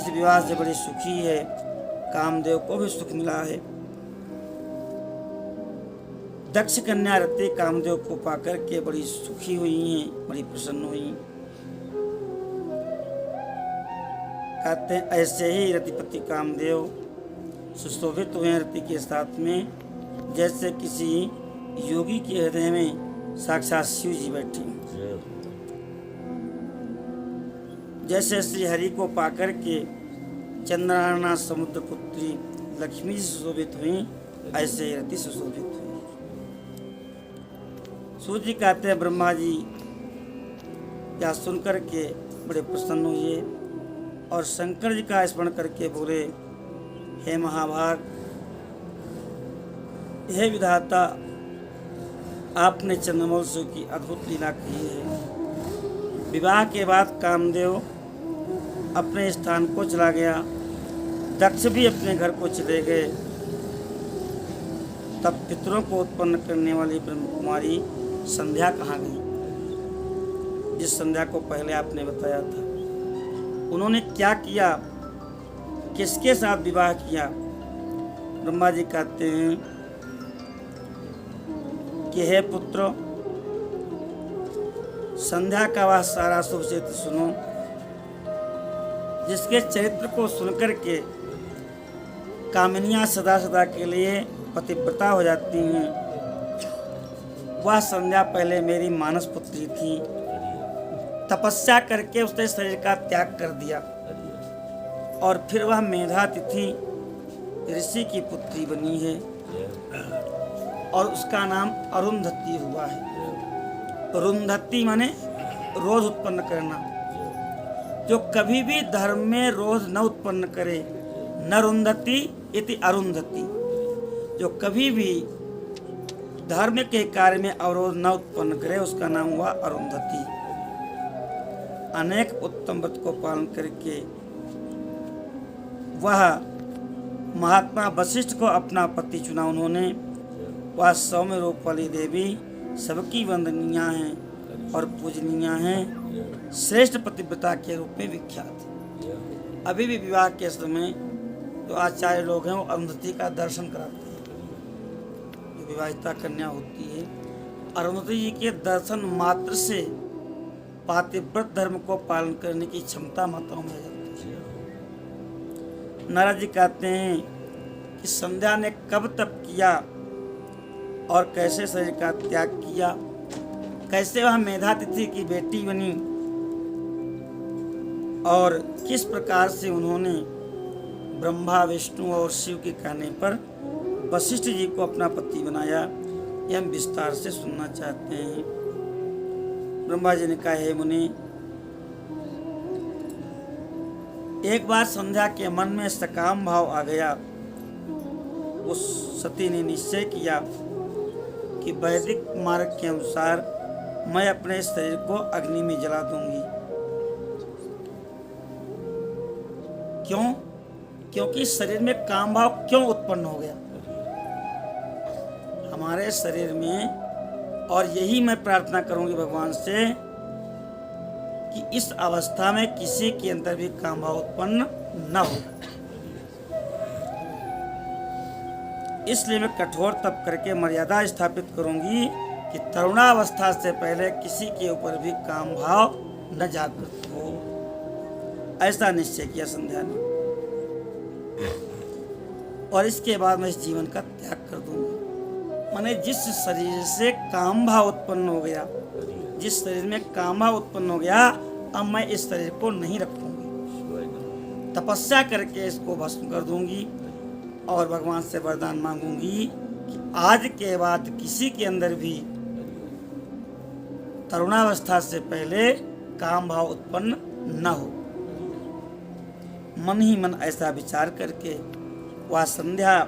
इस विवाह से बड़ी सुखी है, कामदेव को भी सुख मिला है। दक्ष कन्या रति कामदेव को पाकर के बड़ी सुखी हुई हैं, बड़ी प्रसन्न हुई। कहते हैं ऐसे ही रतिपति कामदेव सुशोभित हुए रति के साथ में, जैसे किसी योगी के हृदय में साक्षात शिव जी बैठे। जैसे श्री हरि को पाकर के चंद्राना समुद्र पुत्री लक्ष्मी सुशोभित हुई, ऐसे ही रति सुशोभित हुई। सूत जी कहते हैं ब्रह्मा जी या सुन करके बड़े प्रसन्न हुए और शंकर जी का स्मरण करके बोले, हे महाभाग, हे विधाता, आपने चंद्रमौल की अद्भुत लीला की है। विवाह के बाद कामदेव अपने स्थान को चला गया, दक्ष भी अपने घर को चले गए। तब पितरों को उत्पन्न करने वाली ब्रह्म कुमारी संध्या कहाँ गई, जिस संध्या को पहले आपने बताया था? उन्होंने क्या किया, किसके साथ विवाह किया? ब्रह्मा जी कहते हैं कि हे पुत्र, संध्या का वह सारा शुभ चरित्र सुनो, जिसके चरित्र को सुनकर के कामिनियां सदा सदा के लिए पतिव्रता हो जाती हैं। वह संध्या पहले मेरी मानस पुत्री थी, तपस्या करके उसने शरीर का त्याग कर दिया और फिर वह मेधातिथि ऋषि की पुत्री बनी है और उसका नाम अरुंधति हुआ है। अरुंधति माने रोध उत्पन्न करना। जो कभी भी धर्म में रोध न उत्पन्न करे, न रुंधति इति अरुंधति, जो कभी भी धर्म के कार्य में अवरोध न उत्पन्न करे, उसका नाम हुआ अरुंधति। अनेक उत्तम व्रत को पालन करके वह महात्मा वशिष्ठ को अपना पति चुना उन्होंने। वह सौम्य रूप वाली देवी सबकी वंदनीय हैं और पूजनीय हैं, श्रेष्ठ पतिव्रता के रूप में विख्यात है। अभी भी विवाह के समय जो आचार्य लोग हैं वो अरुंधति का दर्शन कराते हैं। जो विवाहिता कन्या होती है, अरुंधति जी के दर्शन मात्र से पातिव्रत धर्म को पालन करने की क्षमता माताओं में आ जाती है। नारद जी कहते हैं कि संध्या ने कब तप किया और कैसे शरीर का त्याग किया, कैसे वह मेधातिथि की बेटी बनी और किस प्रकार से उन्होंने ब्रह्मा, विष्णु और शिव के कहने पर वशिष्ठ जी को अपना पति बनाया, यह हम विस्तार से सुनना चाहते हैं। ब्रह्मा जी ने कहा, हे मुनि, एक बार संध्या के मन में सकाम भाव आ गया। उस सती ने निश्चय किया कि वैदिक मार्ग के अनुसार मैं अपने शरीर को अग्नि में जला दूंगी। क्यों? क्योंकि शरीर में काम भाव क्यों उत्पन्न हो गया हमारे शरीर में, और यही मैं प्रार्थना करूंगी भगवान से कि इस अवस्था में किसी के अंदर भी काम भाव उत्पन्न न हो। इसलिए मैं कठोर तप करके मर्यादा स्थापित करूंगी कि तरुणावस्था से पहले किसी के ऊपर भी काम भाव न जागृत हो। ऐसा निश्चय किया संध्या ने, और इसके बाद मैं इस जीवन का त्याग कर दूंगा। माने जिस शरीर से काम भाव उत्पन्न हो गया, जिस शरीर में काम भाव उत्पन्न हो गया, अब मैं इस शरीर को नहीं रखूंगी, तपस्या करके इसको भस्म कर दूंगी और भगवान से वरदान मांगूंगी कि आज के बाद किसी के अंदर भी तरुणावस्था से पहले काम भाव उत्पन्न न हो। मन ही मन ऐसा विचार करके वह संध्या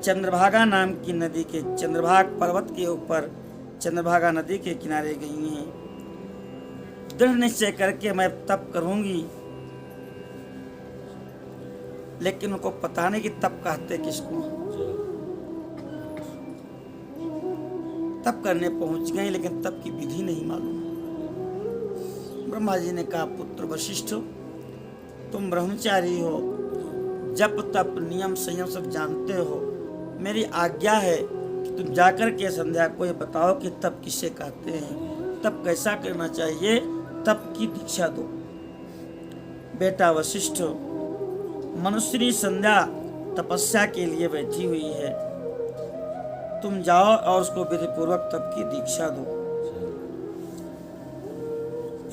चंद्रभागा नाम की नदी के चंद्रभाग पर्वत के ऊपर चंद्रभागा नदी के किनारे गई हैं। दृढ़ निश्चय करके मैं तप करूंगी, लेकिन उनको पता नहीं कि तप कहते किसको। तप करने पहुंच गए, लेकिन तप की विधि नहीं मालूम। ब्रह्मा जी ने कहा, पुत्र वशिष्ठ, तुम ब्रह्मचारी हो, जप तप नियम संयम सब जानते हो। मेरी आज्ञा है कि तुम जाकर के संध्या को ये बताओ कि तप किसे कहते हैं, तप कैसा करना चाहिए, तप की दीक्षा दो। बेटा वशिष्ठ, मनुष्य संध्या तपस्या के लिए बैठी हुई है, तुम जाओ और उसको विधि पूर्वक तप की दीक्षा दो।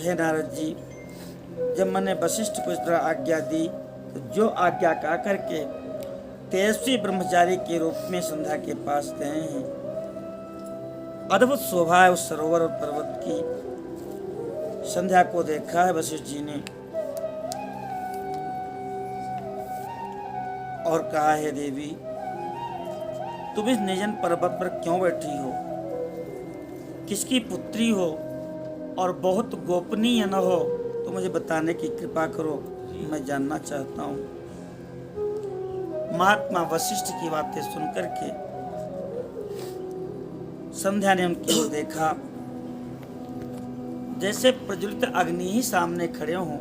हे नारद जी, जब मैंने वशिष्ठ को इस तरह आज्ञा दी, तो जो आज्ञा का करके तेजस्वी ब्रह्मचारी के रूप में संध्या के पास गए हैं। अद्भुत शोभा है उस सरोवर और पर्वत की। संध्या को देखा है वशिष्ठ जी ने और कहा है देवी तुम इस निर्जन पर्वत पर क्यों बैठी हो, किसकी पुत्री हो और बहुत गोपनीय न हो तो मुझे बताने की कृपा करो, मैं जानना चाहता हूँ। महात्मा वशिष्ठ की बातें सुनकर के संध्या ने उनकी ओर देखा, जैसे प्रज्वलित अग्नि ही सामने खड़े हों,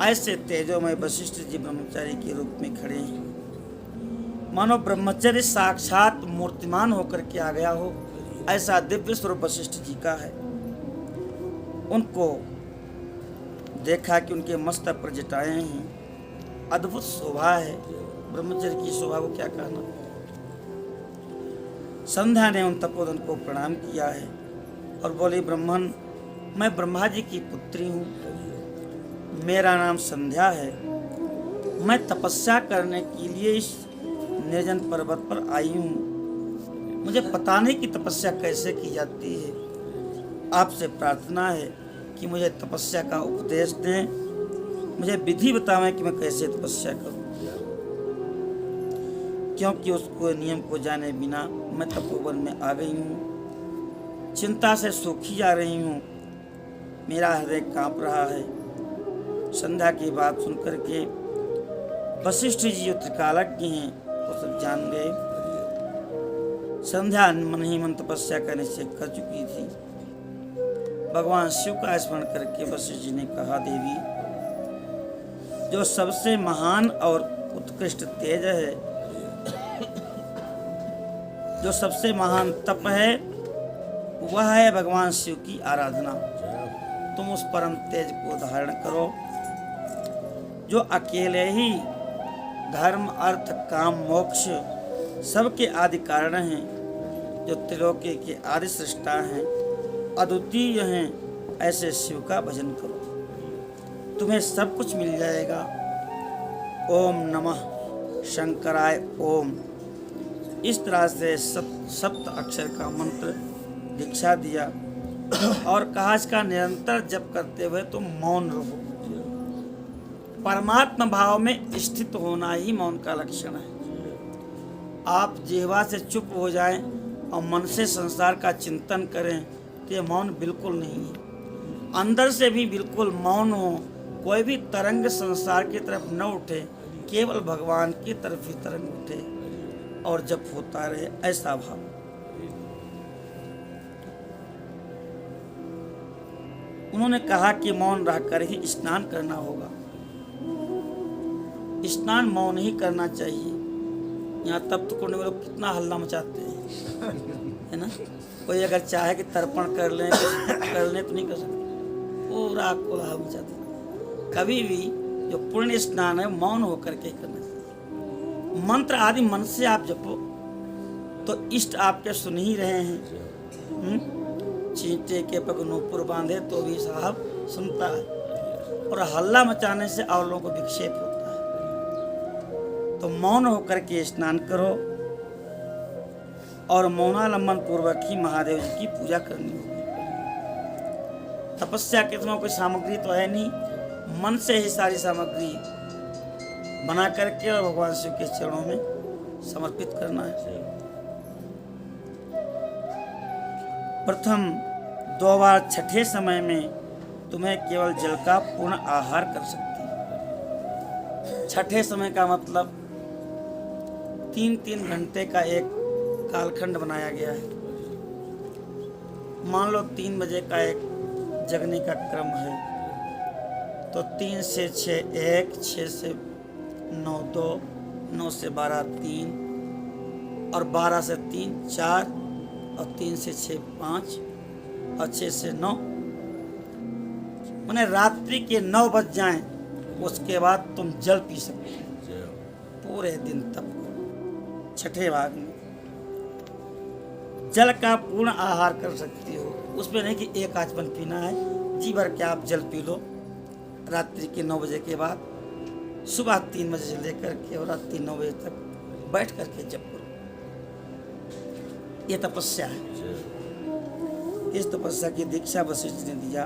ऐसे तेजोमय वशिष्ठ जी ब्रह्मचारी के रूप में खड़े हैं। मानो ब्रह्मचर्य साक्षात मूर्तिमान होकर के आ गया हो, ऐसा दिव्य स्वरूप वशिष्ठ जी का है। उनको देखा कि उनके मस्तक पर जटाएं हैं, अद्भुत शोभा है। ब्रह्मचर्य की शोभा को क्या कहना। संध्या ने उन तपोधन को प्रणाम किया है और बोली ब्राह्मण मैं ब्रह्मा जी की पुत्री हूँ, मेरा नाम संध्या है, मैं तपस्या करने के लिए इस निर्जन पर्वत पर आई हूँ। मुझे पता नहीं कि तपस्या कैसे की जाती है, आपसे प्रार्थना है कि मुझे तपस्या का उपदेश दें, मुझे विधि बतावें कि मैं कैसे तपस्या करूं, क्योंकि उसको नियम को जाने बिना मैं तपोवन में आ गई हूँ, चिंता से सूखी जा रही हूँ, मेरा हृदय कांप रहा है। संध्या की बात सुनकर के वशिष्ठ जी जो त्रिकालज्ञ हैं वो सब जान गए। संध्या मन ही मन तपस्या का निश्चय कर चुकी थी। भगवान शिव का स्मरण करके वशिष्ठ जी ने कहा देवी जो सबसे महान और उत्कृष्ट तेज है, जो सबसे महान तप है वह है भगवान शिव की आराधना। तुम उस परम तेज को धारण करो जो अकेले ही धर्म अर्थ काम मोक्ष सबके आदि कारण हैं, जो त्रिलोकी के आदि सृष्टा हैं, अद्वितीय हैं। ऐसे शिव का भजन करो, तुम्हें सब कुछ मिल जाएगा। ओम नमः शंकराय ओम। इस तरह से सप्त अक्षर का मंत्र दीक्षा दिया और कहा इसका निरंतर जप करते हुए तुम मौन रहो। परमात्मा भाव में स्थित होना ही मौन का लक्षण है। आप जिह्वा से चुप हो जाएं और मन से संसार का चिंतन करें तो ये मौन बिल्कुल नहीं है। अंदर से भी बिल्कुल मौन हो, कोई भी तरंग संसार की तरफ न उठे, केवल भगवान की तरफ ही तरंग उठे और जप होता रहे, ऐसा भाव। उन्होंने कहा कि मौन रहकर ही स्नान करना होगा। स्नान मौन ही करना चाहिए। यहाँ तप्त कुंड में लोग कितना हल्ला मचाते हैं, है ना। कोई अगर चाहे कि तर्पण कर लें तो नहीं कर सकते, पूरा कोलाहल मचाते। कभी भी जो पुण्य स्नान है मौन होकर के करना चाहिए। मंत्र आदि मन से आप जपो तो इष्ट आपके सुन ही रहे हैं। चींटे के पग नूपुर बांधे तो भी साहब सुनता है, और हल्ला मचाने से और लोगों को विक्षेप होता है। तो मौन होकर के स्नान करो और मौनालंबन पूर्वक ही महादेव जी की पूजा करनी होगी। तपस्या के समय कोई सामग्री तो है नहीं, मन से ही सारी सामग्री बना करके और भगवान शिव के चरणों में समर्पित करना है। प्रथम 2 बार छठे समय में तुम्हें केवल जल का पूर्ण आहार कर सकती है। छठे समय का मतलब 3-3 घंटे का एक कालखंड बनाया गया है। मान लो 3 बजे का एक जगने का क्रम है तो 3 से 6 1, 6 से 9 2, 9 से 12 3 और 12 से 3 4 और 3 से 6 5 और 6 से 9, माने रात्रि के 9 बज जाएं उसके बाद तुम जल पी सकते हो पूरे दिन तक। छठे भाग में जल का पूर्ण आहार कर सकती हो, उसमें नहीं कि एक आचमन पीना है, जी भर के आप जल पी लो रात्रि के 9 बजे के बाद, सुबह 3 बजे से लेकर के और रात्रि 9 बजे तक बैठ करके जप करो। ये तपस्या है। इस तपस्या की दीक्षा वशिष्ठ ने दिया।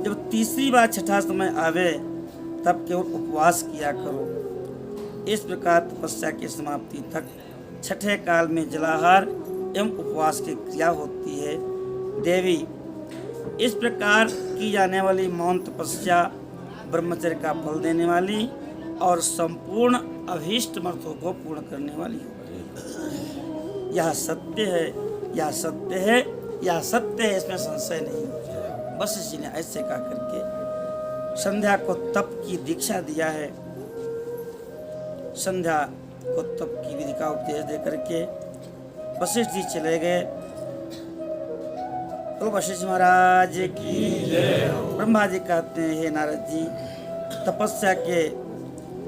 जब तीसरी बार छठा समय आवे तब केवल उपवास किया करो। इस प्रकार तपस्या की समाप्ति तक छठे काल में जलाहार एवं उपवास की क्रिया होती है। देवी, इस प्रकार की जाने वाली मौन तपस्या ब्रह्मचर्य का फल देने वाली और संपूर्ण अभीष्ट मर्थों को पूर्ण करने वाली है। यह सत्य है, यह सत्य है, यह सत्य है, इसमें संशय नहीं। वशिष्ठ जी ने ऐसे कहा करके संध्या को तप की दीक्षा दिया है। संध्या को तप की विधि का उपदेश दे करके वशिष्ठ जी चले गए। तो वशिष्ठ महाराज की ब्रह्मा जी कहते हैं, हे नारद जी, तपस्या के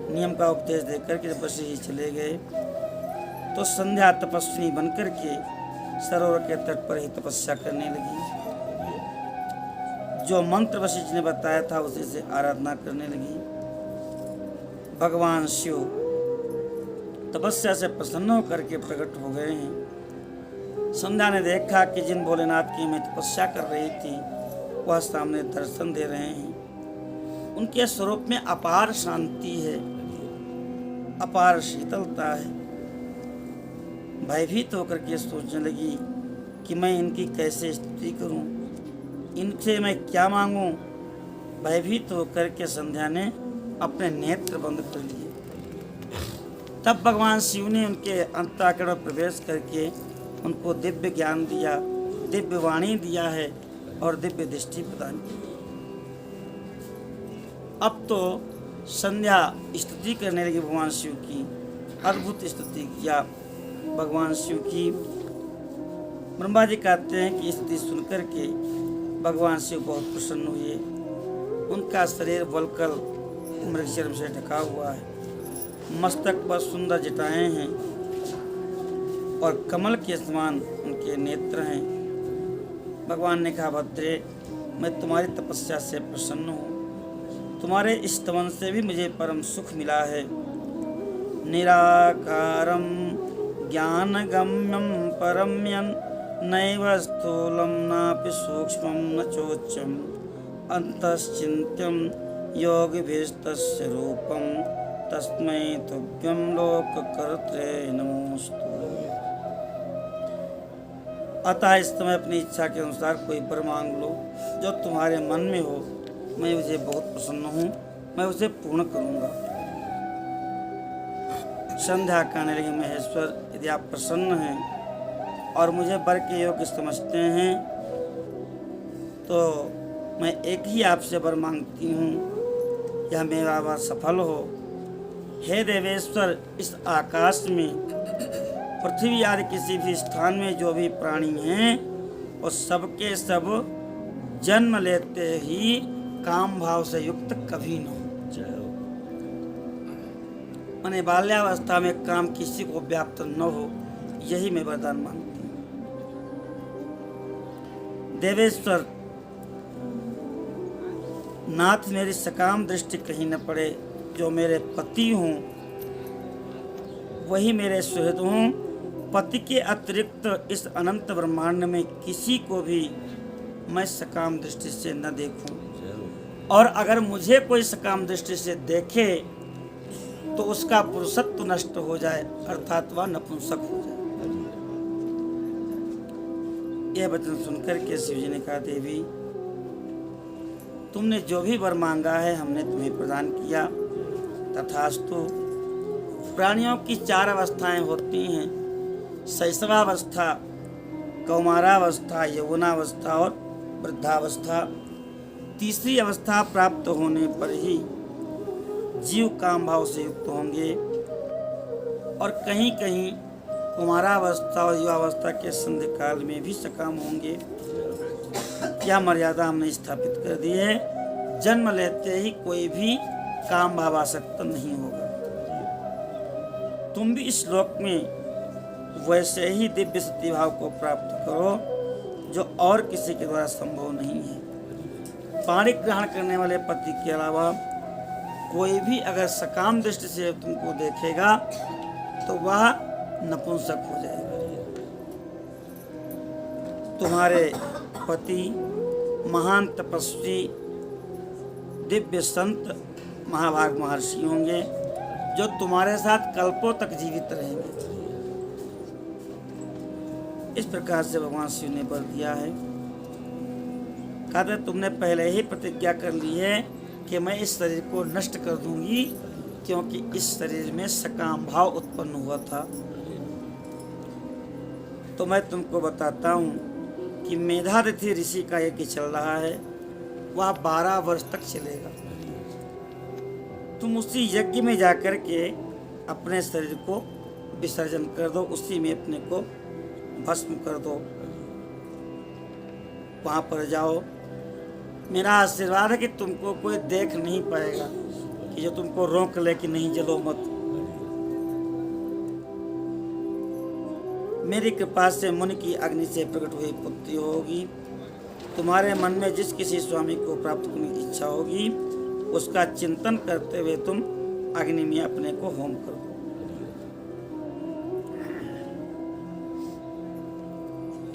नियम का उपदेश देकर के जब वशिष्ठ जी चले गए तो संध्या तपस्विनी बनकर के सरोवर के तट पर ही तपस्या करने लगी। जो मंत्र वशिष्ठ ने बताया था उसी से आराधना करने लगी। भगवान शिव तपस्या से प्रसन्न होकर के प्रकट हो गए हैं। संध्या ने देखा कि जिन भोलेनाथ की मैं तपस्या कर रही थी वह सामने दर्शन दे रहे हैं। उनके स्वरूप में अपार शांति है, अपार शीतलता है। भयभीत होकर के सोचने लगी कि मैं इनकी कैसे स्तुति करूं, इनसे मैं क्या मांगूं। भयभीत होकर के संध्या ने अपने नेत्र बंद कर लिए। तब भगवान शिव ने उनके अंतःकरण में प्रवेश करके उनको दिव्य ज्ञान दिया, दिव्य वाणी दिया है और दिव्य दृष्टि प्रदान की। अब तो संध्या स्तुति करने लगी भगवान शिव की, अद्भुत स्तुति किया भगवान शिव की। ब्रह्मा जी कहते हैं कि स्तुति सुनकर के भगवान शिव बहुत प्रसन्न हुए। उनका शरीर वल्कल मृगचर्म से ढका हुआ है, मस्तक पर सुंदर जटाएं हैं और कमल के समान उनके नेत्र हैं। भगवान ने कहा, भद्रे, मैं तुम्हारी तपस्या से प्रसन्न हूँ, तुम्हारे स्तवन से भी मुझे परम सुख मिला है। निराकारं ज्ञानगम्यं परम्यं नैव स्थूलं नापि सूक्ष्मं न चोच्चं अन्तश्चिन्त्यं योगिभिस्तस्य रूपं तस्मै तुभ्यं लोककर्त्रे नमोस्तु। अतः इस समय अपनी इच्छा के अनुसार कोई वर मांग लो जो तुम्हारे मन में हो। मैं उसे बहुत प्रसन्न हूँ, मैं उसे पूर्ण करूँगा। संध्या कहने लगी, महेश्वर, यदि आप प्रसन्न हैं और मुझे वर के योग्य समझते हैं तो मैं एक ही आपसे वर मांगती हूँ, यह मेरा वर सफल हो। हे देवेश्वर, इस आकाश में, पृथ्वी आदि किसी भी स्थान में जो भी प्राणी हैं और सबके सब जन्म लेते ही काम भाव से युक्त कभी न हो। मैंने बाल्यावस्था में काम किसी को व्याप्त न हो, यही मैं वरदान मांगती हूँ। देवेश्वर नाथ, मेरी सकाम दृष्टि कहीं न पड़े। जो मेरे पति हों वही मेरे सुहृद हों। पति के अतिरिक्त इस अनंत ब्रह्मांड में किसी को भी मैं सकाम दृष्टि से न देखूं, और अगर मुझे कोई सकाम दृष्टि से देखे तो उसका पुरुषत्व नष्ट हो जाए, अर्थात वह नपुंसक हो जाए। यह वचन सुनकर के शिव जी ने कहा, देवी, तुमने जो भी वर मांगा है हमने तुम्हें प्रदान किया। तथास्तु। प्राणियों की 4 अवस्थाएं होती हैं, शैशवावस्था, कौमारावस्था, यौवनावस्था और वृद्धावस्था। तीसरी अवस्था प्राप्त होने पर ही जीव काम भाव से युक्त होंगे और कहीं कहीं कुमारावस्था और युवावस्था के संध्या काल में भी सकाम होंगे। यह मर्यादा हमने स्थापित कर दी है। जन्म लेते ही कोई भी काम भावासक्त नहीं होगा। तुम भी इस श्लोक में वैसे ही दिव्य सती भाव को प्राप्त करो जो और किसी के द्वारा संभव नहीं है। पाणी ग्रहण करने वाले पति के अलावा कोई भी अगर सकाम दृष्टि से तुमको देखेगा तो वह नपुंसक हो जाएगा। तुम्हारे पति, महान तपस्वी, दिव्य संत, महाभाग महर्षि होंगे जो तुम्हारे साथ कल्पों तक जीवित रहेंगे। इस प्रकार से भगवान शिव ने वर दिया है। कहते तुमने पहले ही प्रतिज्ञा कर ली है कि मैं इस शरीर को नष्ट कर दूंगी, क्योंकि इस शरीर में सकाम भाव उत्पन्न हुआ था। तो मैं तुमको बताता हूँ कि मेधातिथि ऋषि का यज्ञ चल रहा है, वह 12 वर्ष तक चलेगा। तुम उसी यज्ञ में जाकर के अपने शरीर को विसर्जन कर दो, उसी में अपने को भस्म कर दो। वहाँ पर जाओ, मेरा आशीर्वाद है कि तुमको कोई देख नहीं पाएगा कि जो तुमको रोक ले कि नहीं जलो मत। मेरी कृपा से मुनि की अग्नि से प्रकट हुई पुत्री होगी। तुम्हारे मन में जिस किसी स्वामी को प्राप्त करने की इच्छा होगी, उसका चिंतन करते हुए तुम अग्नि में अपने को होम करो।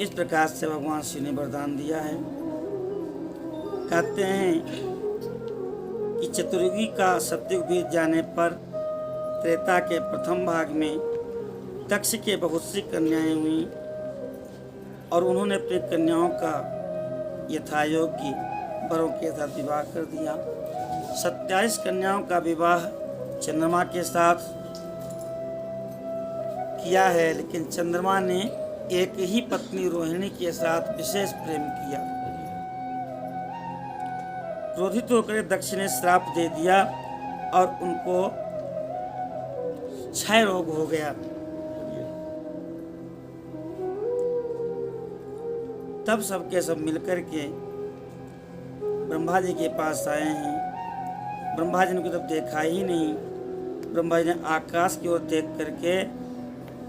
इस प्रकार से भगवान शिव ने वरदान दिया है। कहते हैं कि चतुर्युगी का सतयुग बीत जाने पर त्रेता के प्रथम भाग में दक्ष के बहुत सी कन्याएं हुई और उन्होंने अपनी कन्याओं का यथायोग्य वरों के साथ विवाह कर दिया। 27 कन्याओं का विवाह चंद्रमा के साथ किया है, लेकिन चंद्रमा ने एक ही पत्नी रोहिणी के साथ विशेष प्रेम किया। क्रोधित होकर दक्ष ने श्राप दे दिया और उनको क्षय रोग हो गया। तब सबके सब मिलकर के ब्रह्मा जी के पास आए हैं। ब्रह्मा जी ने तब देखा ही नहीं। ब्रह्मा जी ने आकाश की ओर देख करके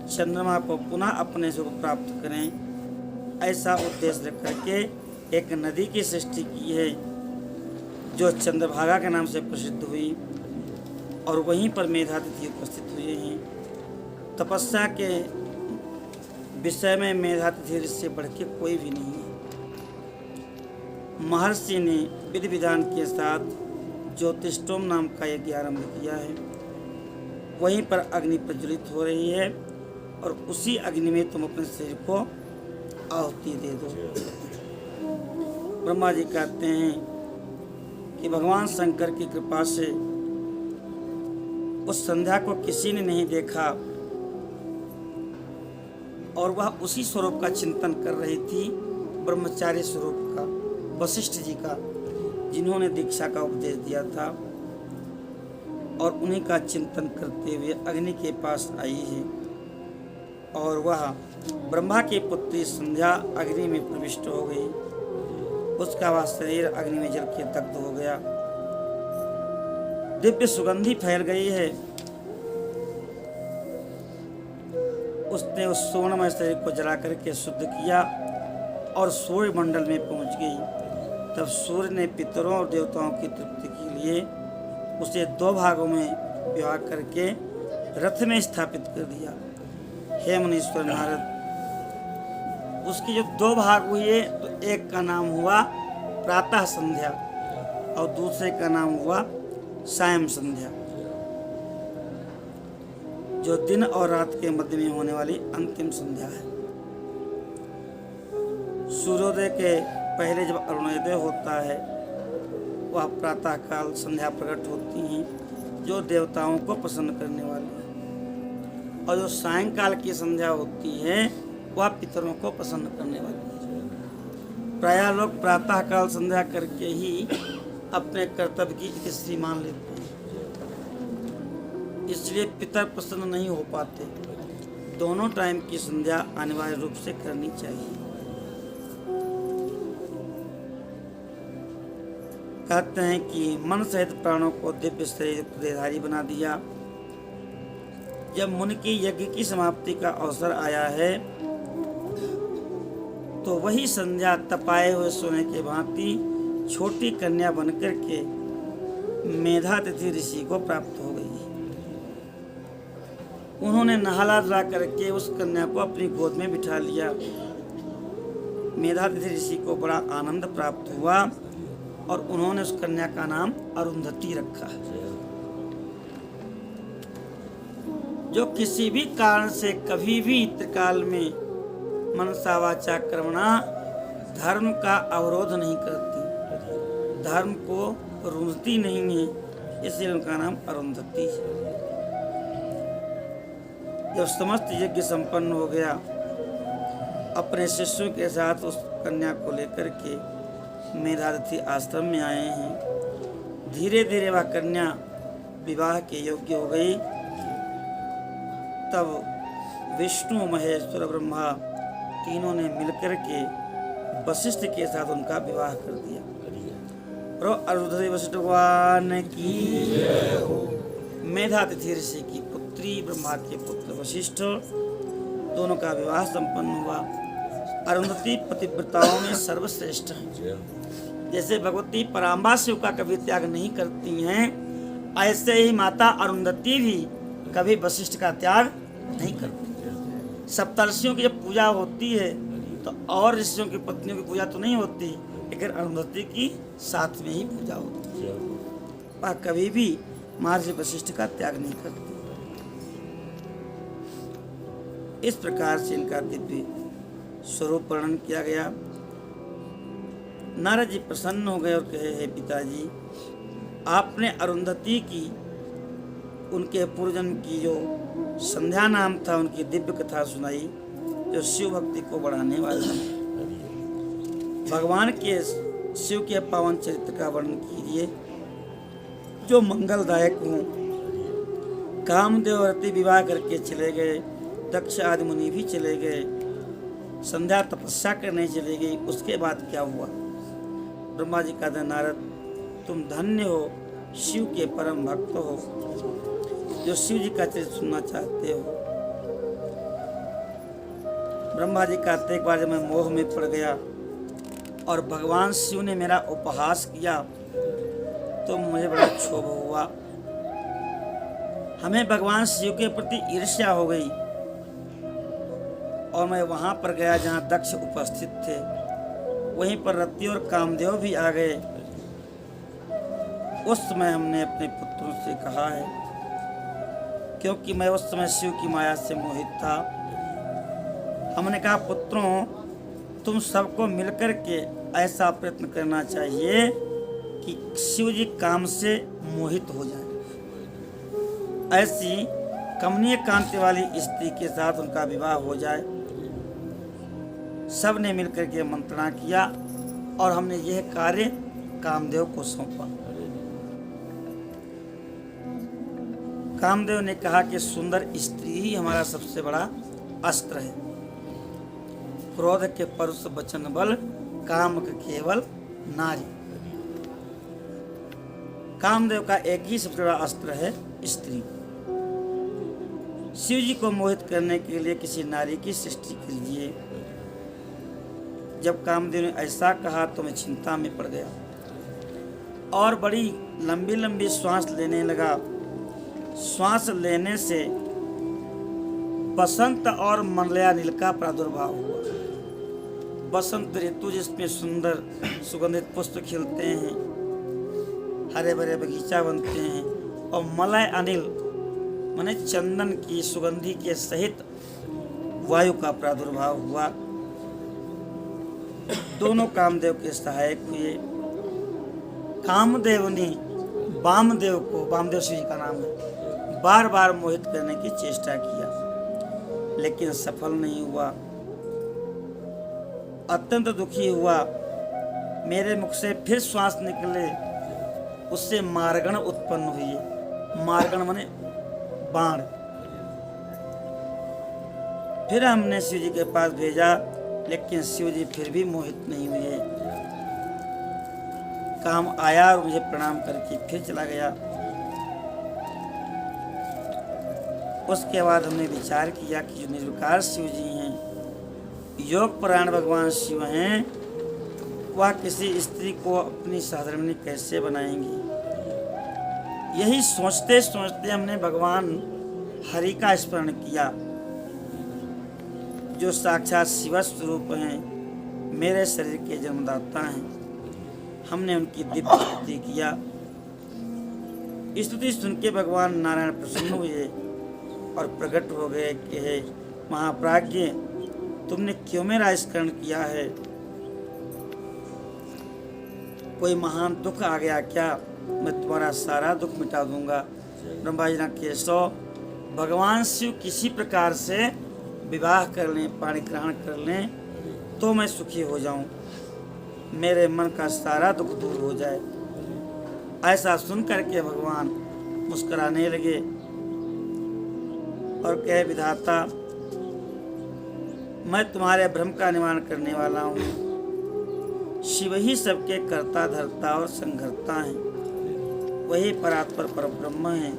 चंद्रमा को पुनः अपने सुख प्राप्त करें, ऐसा उद्देश्य रख करके एक नदी की सृष्टि की है जो चंद्रभागा के नाम से प्रसिद्ध हुई, और वहीं पर मेधातिथि उपस्थित हुए हैं। तपस्या के विषय में मेधातिथि इससे बढ़ के कोई भी नहीं है। महर्षि ने विधि विधान के साथ ज्योतिष्टोम नाम का यज्ञ आरंभ किया है। वहीं पर अग्नि प्रज्वलित हो रही है और उसी अग्नि में तुम अपने शरीर को आहुति दे दो। ब्रह्मा जी कहते हैं कि भगवान शंकर की कृपा से उस संध्या को किसी ने नहीं देखा और वह उसी स्वरूप का चिंतन कर रही थी, ब्रह्मचारी स्वरूप का, वशिष्ठ जी का, जिन्होंने दीक्षा का उपदेश दिया था, और उन्हीं का चिंतन करते हुए अग्नि के पास आई है और वह ब्रह्मा की पुत्री संध्या अग्नि में प्रविष्ट हो गई। उसका वह शरीर अग्नि में जल के दग्ध हो गया। दिव्य सुगंधी फैल गई है। उसने उस स्वर्णमय शरीर को जला करके शुद्ध किया और सूर्य मंडल में पहुंच गई। तब सूर्य ने पितरों और देवताओं की तृप्ति के लिए उसे 2 भागों में विभाग करके रथ में स्थापित कर दिया। हे मुनीश्वर नारद, उसके जो 2 भाग हुए, तो एक का नाम हुआ प्रातः संध्या और दूसरे का नाम हुआ सायं संध्या, जो दिन और रात के मध्य में होने वाली अंतिम संध्या है। सूर्योदय के पहले जब अरुणोदय होता है, वह प्रातः काल संध्या प्रकट होती हैं, जो देवताओं को प्रसन्न करने वाली है, और जो सायंकाल की संध्या होती है वह पितरों को प्रसन्न करने वाली है। प्रायः लोग प्रातः काल संध्या करके ही अपने कर्तव्य की इतिश्री मान लेते हैं, इसलिए पितर प्रसन्न नहीं हो पाते। दोनों टाइम की संध्या अनिवार्य रूप से करनी चाहिए। कहते हैं कि मन सहित प्राणों को दिव्य शरीर देहधारी बना दिया। जब मुनि की यज्ञ की समाप्ति का अवसर आया है, तो वही संध्या तपाए हुए सोने के भांति छोटी कन्या बनकर के मेधातिथि ऋषि को प्राप्त हो गई। उन्होंने नहला ला करके उस कन्या को अपनी गोद में बिठा लिया। मेधातिथि ऋषि को बड़ा आनंद प्राप्त हुआ और उन्होंने उस कन्या का नाम अरुंधति रखा, जो किसी भी कारण से कभी भी त्रिकाल में मनसा वाचा कर्मणा धर्म का अवरोध नहीं करती, धर्म को रुंधती नहीं है, इसलिए उनका नाम अरुंधति है। जब समस्त यज्ञ संपन्न हो गया, अपने शिष्यों के साथ उस कन्या को लेकर के मेधातिथि आश्रम में आए हैं। धीरे धीरे वह कन्या विवाह के योग्य हो गई। तब विष्णु महेश्वर ब्रह्मा तीनों ने मिलकर के वशिष्ठ के साथ उनका विवाह कर दिया। अरुंधति वशिष्ठ भगवान की मेधातिथि ऋषि की पुत्री ब्रह्मा के पुत्र वशिष्ठ, दोनों का विवाह संपन्न हुआ। अरुंधति पतिव्रताओं में सर्वश्रेष्ठ है। जैसे भगवती पराम्बा शिव का कभी त्याग नहीं करती हैं, ऐसे ही माता अरुंधति भी कभी वशिष्ठ का त्याग नहीं करती। सप्तर्षियों की जब पूजा होती है तो और ऋषियों की पत्नियों की पूजा तो नहीं होती, लेकिन अरुंधति की साथ में ही पूजा होती है। वह कभी भी महर्षि वशिष्ठ का त्याग नहीं करती। इस प्रकार से इनका दिव्य स्वरूप वर्णन किया गया। नारद जी प्रसन्न हो गए और कहे, हे पिताजी, आपने अरुंधति की उनके पूर्वजन्म की जो संध्या नाम था उनकी दिव्य कथा सुनाई, जो शिव भक्ति को बढ़ाने वाली है। भगवान के शिव के पावन चरित्र का वर्णन कीजिए जो मंगलदायक हो। कामदेव रति विवाह करके चले गए, दक्ष आदि मुनि भी चले गए, संध्या तपस्या करने चले गई, उसके बाद क्या हुआ? ब्रह्मा जी कहते हैं, नारद तुम धन्य हो, शिव के परम भक्त हो, जो शिव जी का चरित्र सुनना चाहते हो। ब्रह्मा जी कहते, एक बार जब मैं मोह में पड़ गया और भगवान शिव ने मेरा उपहास किया तो मुझे बड़ा क्षोभ हुआ। हमें भगवान शिव के प्रति ईर्ष्या हो गई और मैं वहां पर गया जहां दक्ष उपस्थित थे। वहीं पर रति और कामदेव भी आ गए। उस समय हमने अपने पुत्रों से कहा है, क्योंकि मैं उस समय शिव की माया से मोहित था। हमने कहा, पुत्रों, तुम सबको मिलकर के ऐसा प्रयत्न करना चाहिए कि शिव जी काम से मोहित हो जाए। ऐसी कमनीय कांति वाली स्त्री के साथ उनका विवाह हो जाए। सब ने मिलकर के मंत्रणा किया और हमने यह कार्य कामदेव को सौंपा। कामदेव ने कहा कि सुंदर स्त्री ही हमारा सबसे बड़ा अस्त्र है। क्रोध के परुष वचन बल, काम के केवल नारी। कामदेव का एक ही सबसे बड़ा अस्त्र है स्त्री। शिव जी को मोहित करने के लिए किसी नारी की सृष्टि कीजिए। जब कामदेव ने ऐसा कहा तो मैं चिंता में पड़ गया और बड़ी लंबी लंबी श्वास लेने लगा। श्वास लेने से बसंत और मलयानिल का प्रादुर्भाव हुआ। बसंत ऋतु जिसमें सुंदर सुगंधित पुष्प खिलते हैं, हरे भरे बगीचा बनते हैं, और मलय अनिल माने चंदन की सुगंधि के सहित वायु का प्रादुर्भाव हुआ। दोनों कामदेव के सहायक हुए। कामदेव ने वामदेव को, वामदेव शिव जी का नाम है, बार बार मोहित करने की चेष्टा किया, लेकिन सफल नहीं हुआ। अत्यंत दुखी हुआ। मेरे मुख से फिर श्वास निकले, उससे मार्गण उत्पन्न हुई। मार्गण माने बाण। फिर हमने शिव जी के पास भेजा, लेकिन शिव जी फिर भी मोहित नहीं हुए। काम आया और मुझे प्रणाम करके फिर चला गया। उसके बाद हमने विचार किया कि जो निर्विकार शिव जी हैं, योग परायण भगवान शिव हैं, वह किसी स्त्री को अपनी सहधर्मिणी कैसे बनाएंगी। यही सोचते सोचते हमने भगवान हरि का स्मरण किया, जो साक्षात शिव स्वरूप हैं। मेरे शरीर के जन्मदाता हैं। हमने उनकी दिव्य स्तुति किया। स्तुति सुन के भगवान नारायण प्रसन्न हुए और प्रकट हो गए कि हे महाप्राज्ञ, तुमने क्यों मेरा स्मरण किया है? कोई महान दुख आ गया क्या? मैं तुम्हारा सारा दुख मिटा दूंगा। ब्रह्मा जी ने केशव, भगवान शिव किसी प्रकार से विवाह कर लें, पाणी ग्रहण कर लें तो मैं सुखी हो जाऊं, मेरे मन का सारा दुख दूर हो जाए। ऐसा सुन करके भगवान मुस्कुराने लगे और कहे, विधाता, मैं तुम्हारे भ्रम का निवारण करने वाला हूँ। शिव ही सबके कर्ता धर्ता और संघर्ता हैं, वही परात्पर परब्रह्म हैं।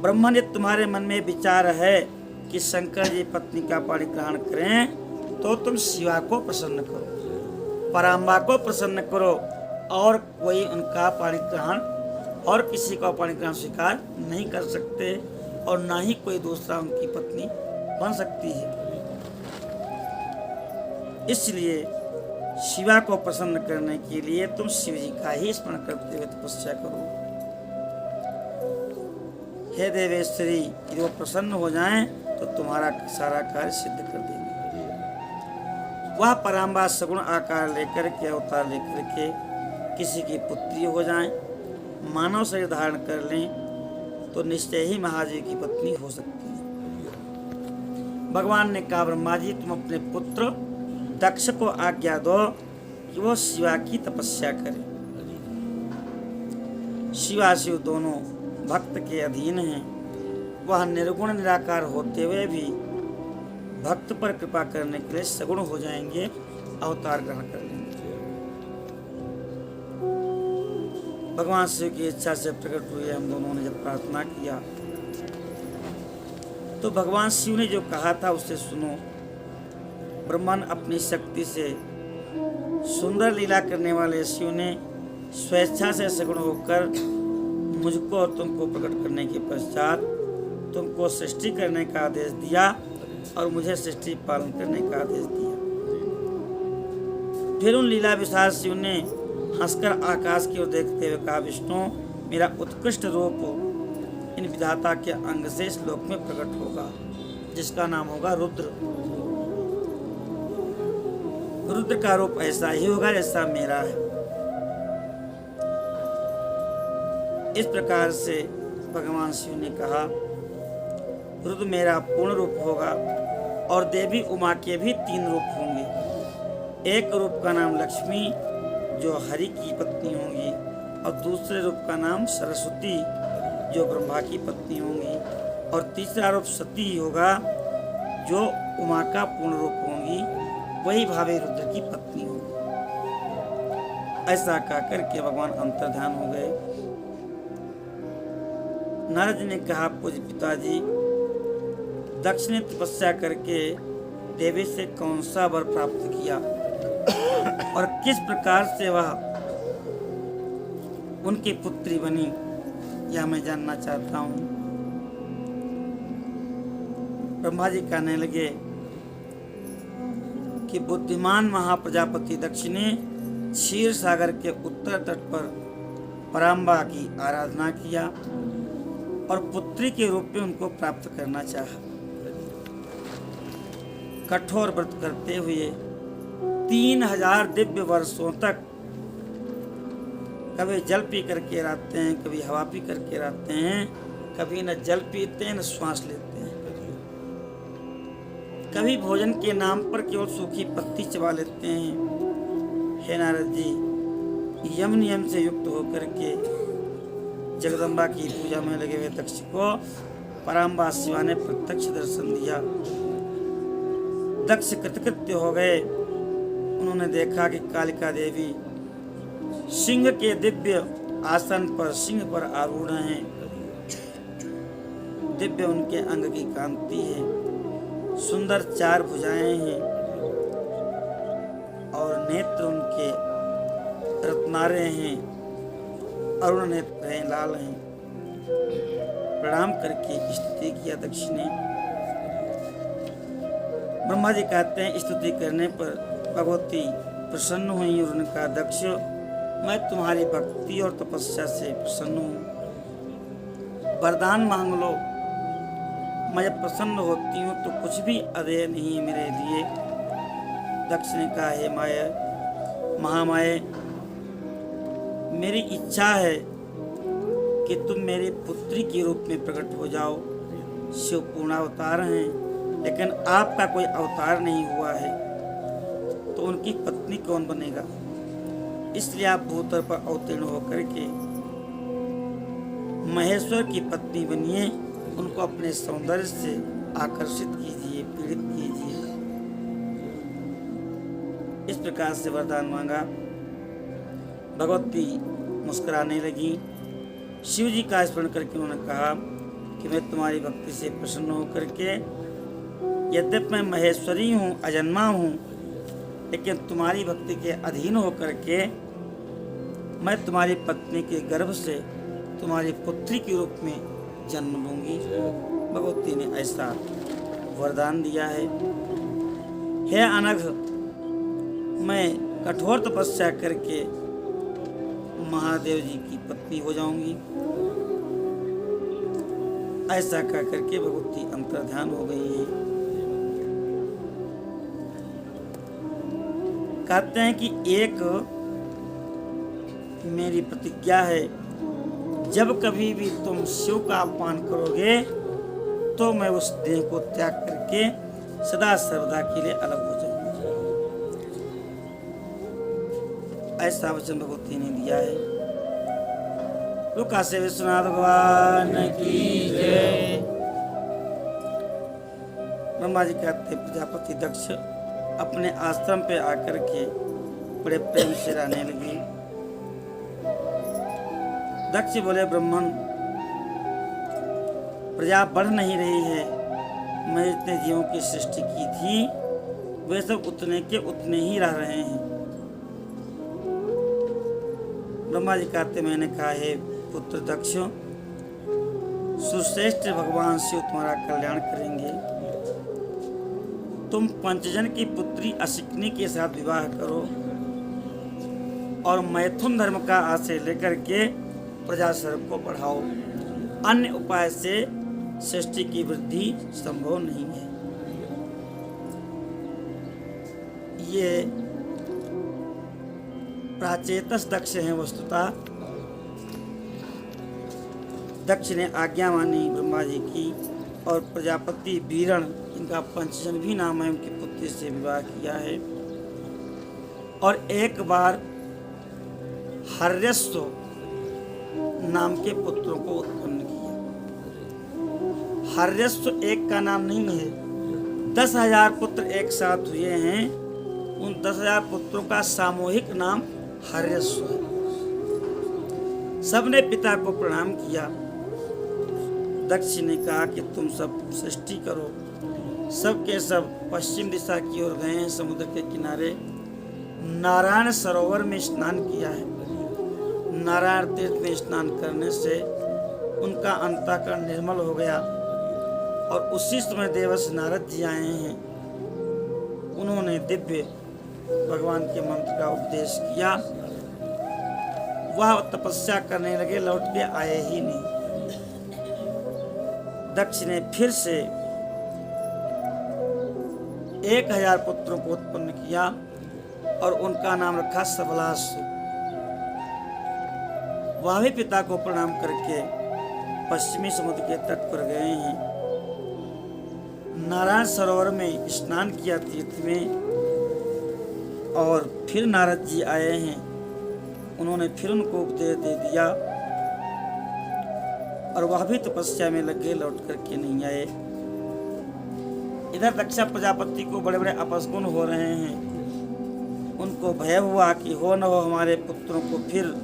ब्रह्मा ने तुम्हारे मन में विचार है कि शंकर जी पत्नी का पाणी ग्रहण करें तो तुम शिवा को प्रसन्न करो, पराम्बा को प्रसन्न करो, और कोई उनका पाणी ग्रहण और किसी का पाणी ग्रहण स्वीकार नहीं कर सकते, और ना ही कोई दूसरा उनकी पत्नी बन सकती है। इसलिए शिवा को प्रसन्न करने के लिए तुम शिव जी का ही स्मरण करते हुए तपस्या करो। हे देवेश्वरी, यदि वो प्रसन्न हो जाएं तो तुम्हारा सारा कार्य सिद्ध कर देंगे। वह पराम्बा सगुण आकार लेकर के, अवतार लेकर के किसी की पुत्री हो जाएं, मानव शरीर धारण कर लें तो निश्चय ही महादेव की पत्नी हो सकती है। भगवान ने कहा, ब्रह्मा जी, तुम अपने पुत्र दक्ष को आज्ञा दो कि वो शिवा की तपस्या करे। शिवा शिव दोनों भक्त के अधीन हैं। वह निर्गुण निराकार होते हुए भी भक्त पर कृपा करने के लिए सगुण हो जाएंगे, अवतार ग्रहण कर लेंगे। भगवान शिव की इच्छा से प्रकट हुए हम दोनों ने जब प्रार्थना किया तो भगवान शिव ने जो कहा था उसे सुनो। ब्रह्मांड अपनी शक्ति से सुंदर लीला करने वाले शिव ने स्वेच्छा से सगुण होकर मुझको और तुमको प्रकट करने के पश्चात तुमको सृष्टि करने का आदेश दिया और मुझे सृष्टि पालन करने का आदेश दिया। फिर उन लीला विशाल शिव ने हंसकर आकाश की ओर देखते हुए कहा, विष्णु, मेरा उत्कृष्ट रूप इन विधाता के अंग से इस लोक में प्रकट होगा, जिसका नाम होगा रुद्र। रुद्र का रूप ऐसा ही होगा जैसा मेरा है। इस प्रकार से भगवान शिव ने कहा, रुद्र मेरा पूर्ण रूप होगा और देवी उमा के भी 3 रूप होंगे। एक रूप का नाम लक्ष्मी, जो हरि की पत्नी होंगी, और दूसरे रूप का नाम सरस्वती, जो ब्रह्मा की पत्नी होंगी, और तीसरा रूप सती होगा, जो उमा का पूर्ण रूप होंगी, वही भावे रुद्र की पत्नी होगी। ऐसा कहकर के भगवान अंतर्ध्यान हो गए। नारद ने कहा, पूज्य पिताजी, दक्ष ने तपस्या करके देवी से कौन सा वर प्राप्त किया और किस प्रकार से वह उनकी पुत्री बनी, यह मैं जानना चाहता हूँ। ब्रह्मा जी कहने लगे कि बुद्धिमान महाप्रजापति दक्ष ने क्षीर सागर के उत्तर तट पर पराम्बा की आराधना किया और पुत्री के रूप में उनको प्राप्त करना चाहा। कठोर व्रत करते हुए 3000 दिव्य वर्षों तक कभी जल पी करके रहते हैं, कभी हवा पी करके रहते हैं, कभी न जल पीते हैं न श्वास लेते हैं, कभी भोजन के नाम पर केवल सूखी पत्ती चबा लेते हैं। हे नारद जी, यम नियम से युक्त होकर के जगदम्बा की पूजा में लगे हुए दक्ष को पराम्बा शिवा ने प्रत्यक्ष दर्शन दिया। दक्ष कृतकृत्य हो गए। उन्होंने देखा कि कालिका देवी सिंह के दिव्य आसन पर सिंह पर आरूढ़ हैं। दिव्य उनके अंग की कांति है, सुंदर 4 भुजाएं हैं और नेत्र उनके रत्नारे हैं, अरुण नेत्र हैं, लाल हैं। प्रणाम करके स्तुति किया दक्ष ने। ब्रह्मा जी कहते हैं, स्तुति करने पर भगवती प्रसन्न हुई और उन्होंने कहा, दक्ष मैं तुम्हारी भक्ति और तपस्या से प्रसन्न हूँ, वरदान मांग लो। मैं जब प्रसन्न होती हूँ तो कुछ भी अदेय नहीं है मेरे लिए। दक्ष ने कहा, हे माया महामाया, मेरी इच्छा है कि तुम मेरी पुत्री के रूप में प्रकट हो जाओ। शिव पूर्ण अवतार हैं, लेकिन आपका कोई अवतार नहीं हुआ है, तो उनकी पत्नी कौन बनेगा? इसलिए आप भूतल पर अवतीर्ण होकर के महेश्वर की पत्नी बनिए, उनको अपने सौंदर्य से आकर्षित कीजिए, पीड़ित कीजिए। इस प्रकार से वरदान मांगा। भगवती मुस्कुराने लगी। शिव जी का स्मरण करके उन्होंने कहा कि मैं तुम्हारी भक्ति से प्रसन्न होकर के, यद्यपि मैं महेश्वरी हूँ, अजन्मा हूँ, लेकिन तुम्हारी भक्ति के अधीन होकर के मैं तुम्हारी पत्नी के गर्भ से तुम्हारी पुत्री के रूप में जन्म लूंगी। भगवती ने ऐसा वरदान दिया है। हे अनघ, मैं कठोर तपस्या करके महादेव जी की पत्नी हो जाऊंगी। ऐसा कह करके भगवती अंतर्ध्यान हो गई है। कहते हैं कि एक मेरी प्रतिज्ञा है, जब कभी भी तुम शिव का अपमान करोगे तो मैं उस देह को त्याग करके सदा सर्वदा के लिए अलग हो जाऊंगा। ऐसा वचन भगवती ने दिया है। लोका से विश्वनाथ भगवान की जय। ब्रह्मा जी कहते प्रजापति दक्ष अपने आश्रम पे आकर के बड़े प्रेम से रहने लगे। दक्ष बोले, ब्राह्मण प्रजा बढ़ नहीं रही है। मैं जितने जीवों की सृष्टि की थी वे सब उतने के उतने ही रह रहे हैं। ब्रह्मा जी कहते, मैंने कहा, हे पुत्र दक्ष, सुश्रेष्ठ भगवान शिव तुम्हारा कल्याण करेंगे। तुम पंचजन की पुत्री अशिकनी के साथ विवाह करो और मैथुन धर्म का आश्रय लेकर के प्रजा सर्ग को बढ़ाओ। अन्य उपाय से सृष्टि की वृद्धि संभव नहीं है। ये प्राचेतस दक्ष हैं। वस्तुतः दक्ष ने आज्ञा मानी ब्रह्मा जी की और प्रजापति वीरण, इनका पंचजन भी नाम है, उनकी पुत्री से विवाह किया है। और एक बार हर्यस्व नाम के पुत्रों को उत्पन्न किया। हर्यस्व एक का नाम नहीं है, 10,000 पुत्र एक साथ हुए हैं। उन 10,000 पुत्रों का सामूहिक नाम हर्यस्व है। सबने पिता को प्रणाम किया। दक्ष ने कहा कि तुम सब सृष्टि करो। सब के सब पश्चिम दिशा की ओर गए हैं। समुद्र के किनारे नारायण सरोवर में स्नान किया है। नारायण तीर्थ में स्नान करने से उनका अंतःकरण निर्मल हो गया और उसी समय देवर्षि नारद जी आए हैं। उन्होंने दिव्य भगवान के मंत्र का उपदेश किया। वह तपस्या करने लगे, लौट के आए ही नहीं। दक्ष ने फिर से 1,000 पुत्रों को उत्पन्न किया और उनका नाम रखा सबलासु। वह भी पिता को प्रणाम करके पश्चिमी समुद्र के तट पर गए हैं। नारायण सरोवर में स्नान किया तीर्थ में, और फिर नारद जी आए हैं। उन्होंने फिर उनको उपदेश दे दिया और वह भी तपस्या में लगे, लौट करके नहीं आए। इधर दक्ष प्रजापति को बड़े बड़े अपस्गुन हो रहे हैं। उनको भय हुआ कि हो न हो हमारे पुत्रों को फिर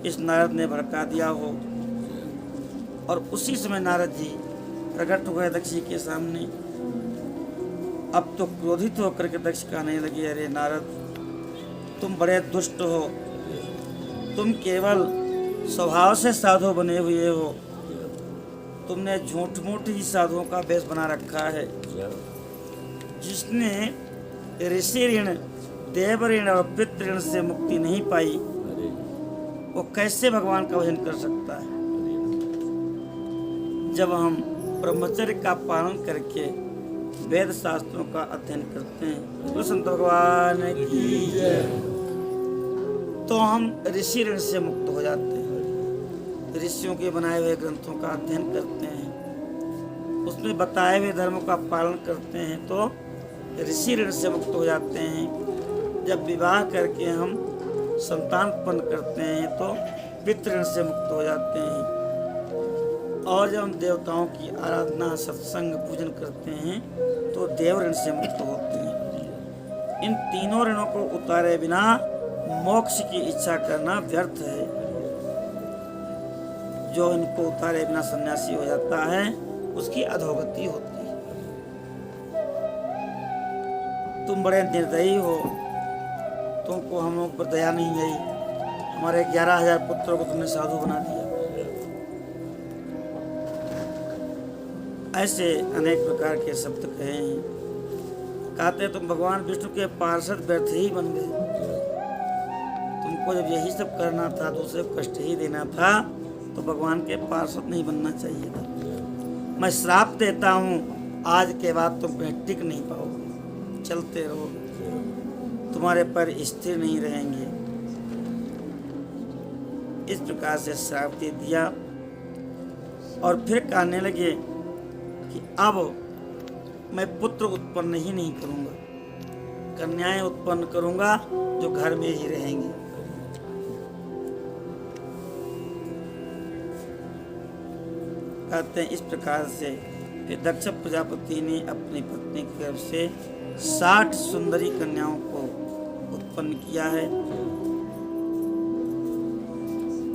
इस नारद ने भड़का दिया हो। और उसी समय नारद जी प्रकट हुए दक्ष जी के सामने। अब तो क्रोधित होकर के दक्ष कहने लगे, अरे नारद, तुम बड़े दुष्ट हो। तुम केवल स्वभाव से साधु बने हुए हो। तुमने झूठ मूठ ही साधुओं का वेश बना रखा है। जिसने ऋषि ऋण, देव ऋण और पितृ ऋण से मुक्ति नहीं पाई, वो कैसे भगवान का भजन कर सकता है। जब हम ब्रह्मचर्य का पालन करके वेद शास्त्रों का अध्ययन करते हैं, तो संत भगवान की जय, तो हम ऋषि ऋण से मुक्त हो जाते हैं। ऋषियों के बनाए हुए ग्रंथों का अध्ययन करते हैं, उसमें बताए हुए धर्मों का पालन करते हैं, तो ऋषि ऋण से मुक्त हो जाते हैं। जब विवाह करके हम संतान उत्पन्न करते हैं, तो पितृ ऋण से मुक्त हो जाते हैं। और जब हम देवताओं की आराधना, सत्संग, पूजन करते हैं, तो देव ऋण से मुक्त होते हैं। इन तीनों ऋणों को उतारे बिना मोक्ष की इच्छा करना व्यर्थ है। जो इनको उतारे बिना सन्यासी हो जाता है, उसकी अधोगति होती है। तुम बड़े निर्दयी हो, तुमको हम लोग पर दया नहीं आई, हमारे 11,000 पुत्रों को तुमने साधु बना दिया। ऐसे अनेक प्रकार के शब्द कहे हैं। कहते तुम भगवान विष्णु के पार्षद व्यर्थ ही बन गए। तुमको जब यही सब करना था, दूसरे को कष्ट ही देना था, तो भगवान के पार्षद नहीं बनना चाहिए था। मैं श्राप देता हूँ, आज के बाद तुम कहीं टिक नहीं पाओगे, चलते रहोगे, तुम्हारे पैर स्थिर नहीं रहेंगे। इस प्रकार से श्राप दे दिया। और फिर कहने लगे कि अब मैं पुत्र उत्पन्न ही नहीं करूंगा, कन्याएं उत्पन्न करूंगा जो घर में ही रहेंगी। कहते हैं इस प्रकार से फिर दक्ष प्रजापति ने अपनी पत्नी के गर्भ से 60 सुंदरी कन्याओं को उत्पन्न किया है।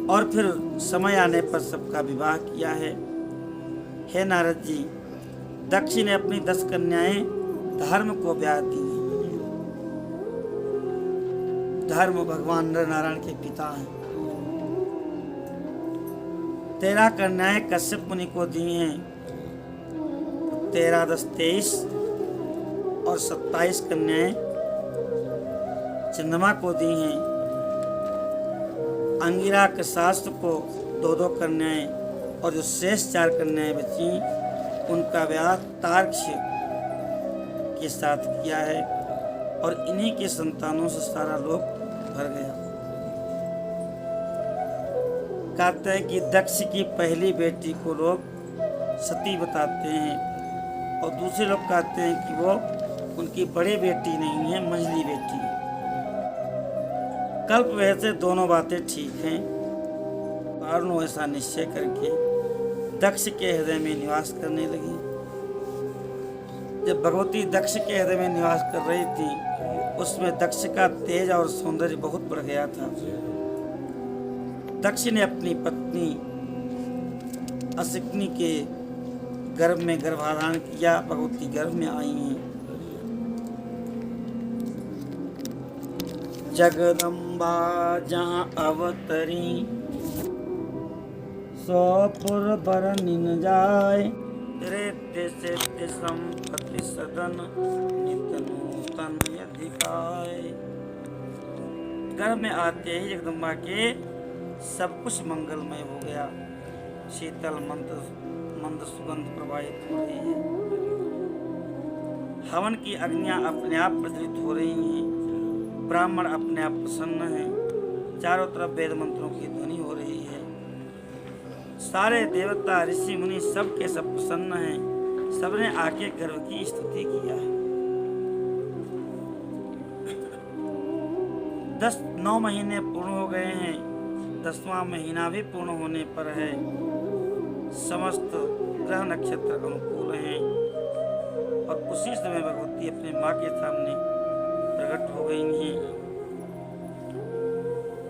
और फिर समय आने पर सबका विवाह किया है। हे नारद जी, दक्ष ने अपनी 10 कन्याएं धर्म को ब्याह दी। धर्म भगवान नर नारायण के पिता हैं। 13 कन्याएं कश्यप मुनि को दी हैं। 13, 10, 23 और 27 कन्याएं चंद्रमा को दी हैं। अंगिरा के शास्त्र को 2-2 कन्याएं, और जो शेष 4 कन्याएं बची उनका ब्याह तार्क्ष के साथ किया है। और इन्हीं के संतानों से सारा लोक भर गया। कहते हैं कि दक्ष की पहली बेटी को लोग सती बताते हैं, और दूसरे लोग कहते हैं कि वो उनकी बड़ी बेटी नहीं है, मंझली बेटी है। कल्प वैसे दोनों बातें ठीक हैं। पारणों ऐसा निश्चय करके दक्ष के हृदय में निवास करने लगी। जब भगवती दक्ष के हृदय में निवास कर रही थी, उसमें दक्ष का तेज और सौंदर्य बहुत बढ़ गया था। दक्ष ने अपनी पत्नी असिकनी के गर्भ में गर्भाधान किया। भगवती गर्भ में आई हैं। जगदम्बा जहाँ अवतरी, सोपुर बरनी न जाए, रेत्य से संपत्ति सदन, नित नूतन अधिकाय। गर्भ में आते ही जगदम्बा के सब कुछ मंगलमय हो गया। शीतल मंद सुगंध प्रवाहित हो रही है। हवन की अग्नियां अपने आप प्रज्वलित हो रही हैं। ब्राह्मण अपने आप प्रसन्न हैं। चारों तरफ वेद मंत्रों की ध्वनि हो रही है। सारे देवता, ऋषि, मुनि सब के सब प्रसन्न हैं। सबने आके गर्भ की स्तुति किया है। 9 महीने पूर्ण हो गए हैं। 10वां महीना भी पूर्ण होने पर है। समस्त ग्रह नक्षत्र अनुकूल हैं। और उसी समय भगवती अपने माँ के सामने प्रकट हो गई हैं।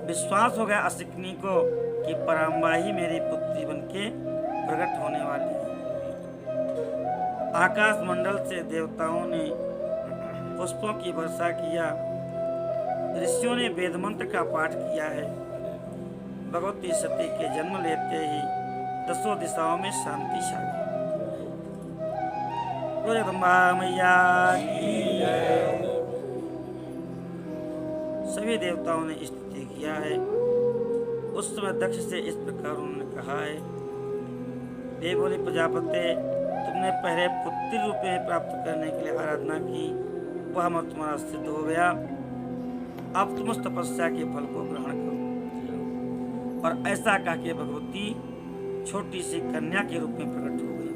विश्वास हो गया असिकनी को कि पराम्बा ही मेरी पुत्री बनके प्रकट होने वाली है। आकाश मंडल से देवताओं ने पुष्पों की वर्षा किया। ऋषियों ने वेद मंत्र का पाठ किया है। भगवती सती के जन्म लेते ही 10 दिशाओं में शांति छा गई। जगदम्बा मैया की जय। सभी देवताओं ने स्तुति किया है। उस समय दक्ष से इस प्रकार उन्होंने कहा है, देव बोले प्रजापति, तुमने पहले पुत्री रूप में प्राप्त करने के लिए आराधना की, वह मत तुम्हारा सिद्ध हो गया। अब तुम उस तपस्या के फल को ग्रहण करो। और ऐसा कह के भगवती छोटी सी कन्या के रूप में प्रकट हो गई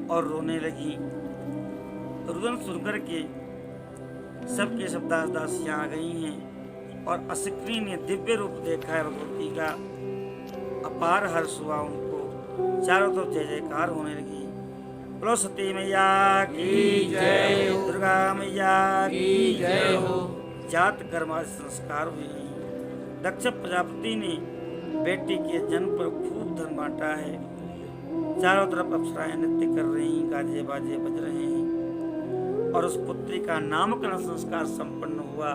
और रोने लगी। रुदन सुनकर के सबके सब दास दासियां आ गई हैं और असिक्री ने दिव्य रूप देखा है भगवती का। अपार हर्ष हुआ उनको, चारों तरफ जय जयकार होने लगी। बोलो सती मैया की जय, दुर्गा मैया की जय हो। जात कर्मादि संस्कार हुए। दक्ष प्रजापति ने बेटी के जन्म पर खूब धन बांटा है। चारों तरफ अप्सराएं नृत्य कर रही, गाजे बाजे बज रहे हैं और उस पुत्री का नामकरण संस्कार संपन्न हुआ।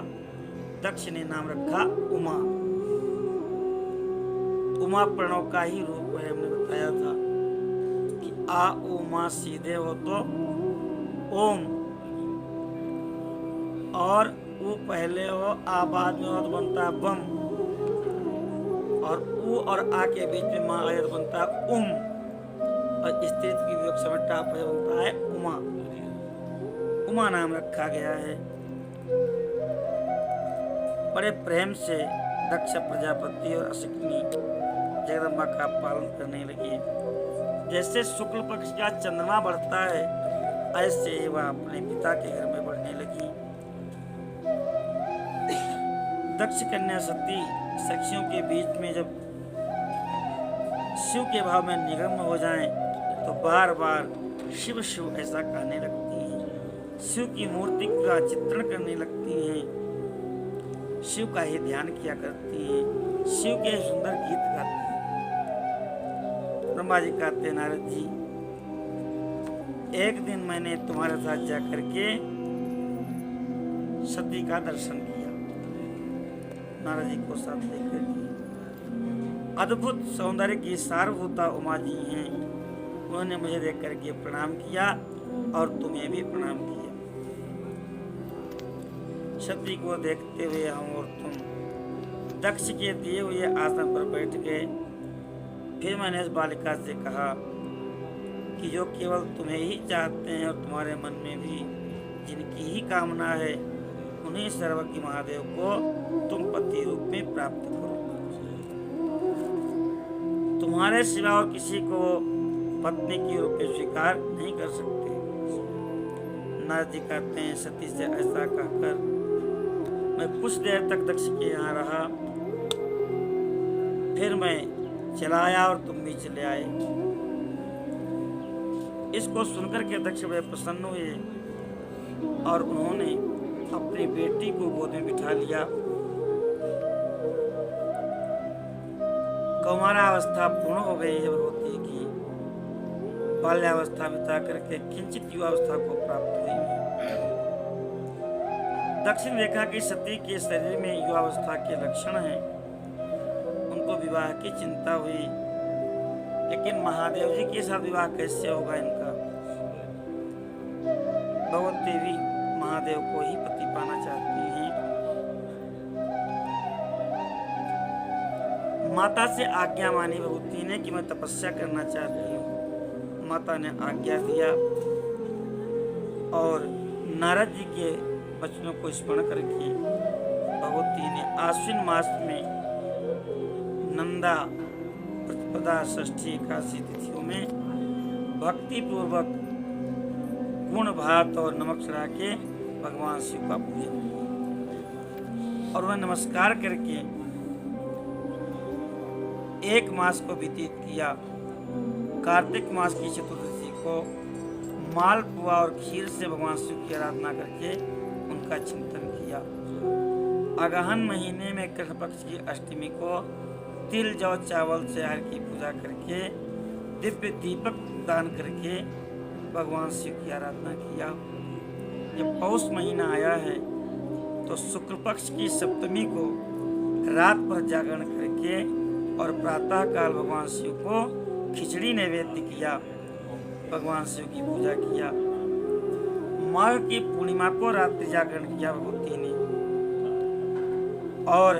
दक्ष ने नाम रखा उमा। उमा प्रणव का ही रूप है। हमने बताया था कि आ उमा सीधे हो तो ओम, और ऊ पहले हो, आ बाद में हो तो बनता है बम, और ऊ और आ के बीच में माँ आए तो बनता है उम, और स्त्री की वियोग समय टाप है बनता है उमा। उमा नाम रखा गया है। बड़े प्रेम से दक्ष प्रजापति और असिकनी जगदम्बा का पालन करने लगे। जैसे शुक्ल पक्ष का चंद्रमा बढ़ता है, ऐसे वह अपने पिता के घर में बढ़ने लगी। दक्ष कन्या सती सखियों के बीच में जब शिव के भाव में निगम हो जाएं, तो बार बार शिव शिव ऐसा कहने लगती हैं। शिव की मूर्ति का चित्रण करने लगती हैं। शिव का ही ध्यान किया करती हैं। शिव के सुंदर गीत गाती हैं। ब्रह्मा जी कहते हैं, नारद जी, एक दिन मैंने तुम्हारे साथ जाकर के सती का दर्शन किया। नारद जी को साथ लेकर के अद्भुत सौंदर्य की सारभूता उमा जी हैं। उन्होंने मुझे देख करके प्रणाम किया और तुम्हें भी प्रणाम किया। सती को देखते हुए हम और तुम दक्ष के दिए हुए आसन पर बैठ गए। फिर मैंने इस बालिका से कहा कि जो केवल तुम्हें ही चाहते हैं और तुम्हारे मन में भी जिनकी ही कामना है, उन्हीं सर्वज्ञ महादेव को तुम पति रूप में प्राप्त करो। तुम्हारे सिवा और किसी को पत्नी के रूप में स्वीकार नहीं कर सकते। नारद जी कहते हैं, सती से ऐसा कहकर मैं कुछ देर तक दक्ष के यहाँ रहा। फिर मैं चला आया और तुम भी चले आए। इसको सुनकर के दक्ष बड़े प्रसन्न हुए और उन्होंने अपनी बेटी को गोद में बिठा लिया। कौमारावस्था पूर्ण हो गई है भगवती की। बाल्यावस्था बिता करके किंचित युवावस्था को प्राप्त हुई है। दक्षिण देखा कि सती के शरीर में युवावस्था के लक्षण हैं। उनको विवाह की चिंता हुई, लेकिन महादेव जी के साथ विवाह कैसे होगा इनका। भगवती भी महादेव को ही पति पाना चाहती हैं। माता से आज्ञा मानी भगवती ने कि मैं तपस्या करना चाहती हूँ। माता ने आज्ञा दिया और नारद जी के वचनों को स्मरण करके भगवती ने आश्विन मास में नंदा प्रतिपदा षष्ठी एकादशी तिथियों में भक्ति पूर्वक गुण भात और नमक चढ़ा के भगवान शिव का पूजन और उन्हें नमस्कार करके एक मास को व्यतीत किया। कार्तिक मास की चतुर्दशी को मालपुआ और खीर से भगवान शिव की आराधना करके उनका चिंतन किया। अगहन महीने में कृष्ण पक्ष की अष्टमी को तिल जौ चावल से हर की पूजा करके दिव्य दीपक दान करके भगवान शिव की आराधना किया। जब पौष महीना आया है तो शुक्ल पक्ष की सप्तमी को रात भर जागरण करके और प्रातः काल भगवान शिव को खिचड़ी नैवेद्य किया। भगवान शिव की पूजा किया। माघ की पूर्णिमा को रात्रि जागरण किया भगवती ने और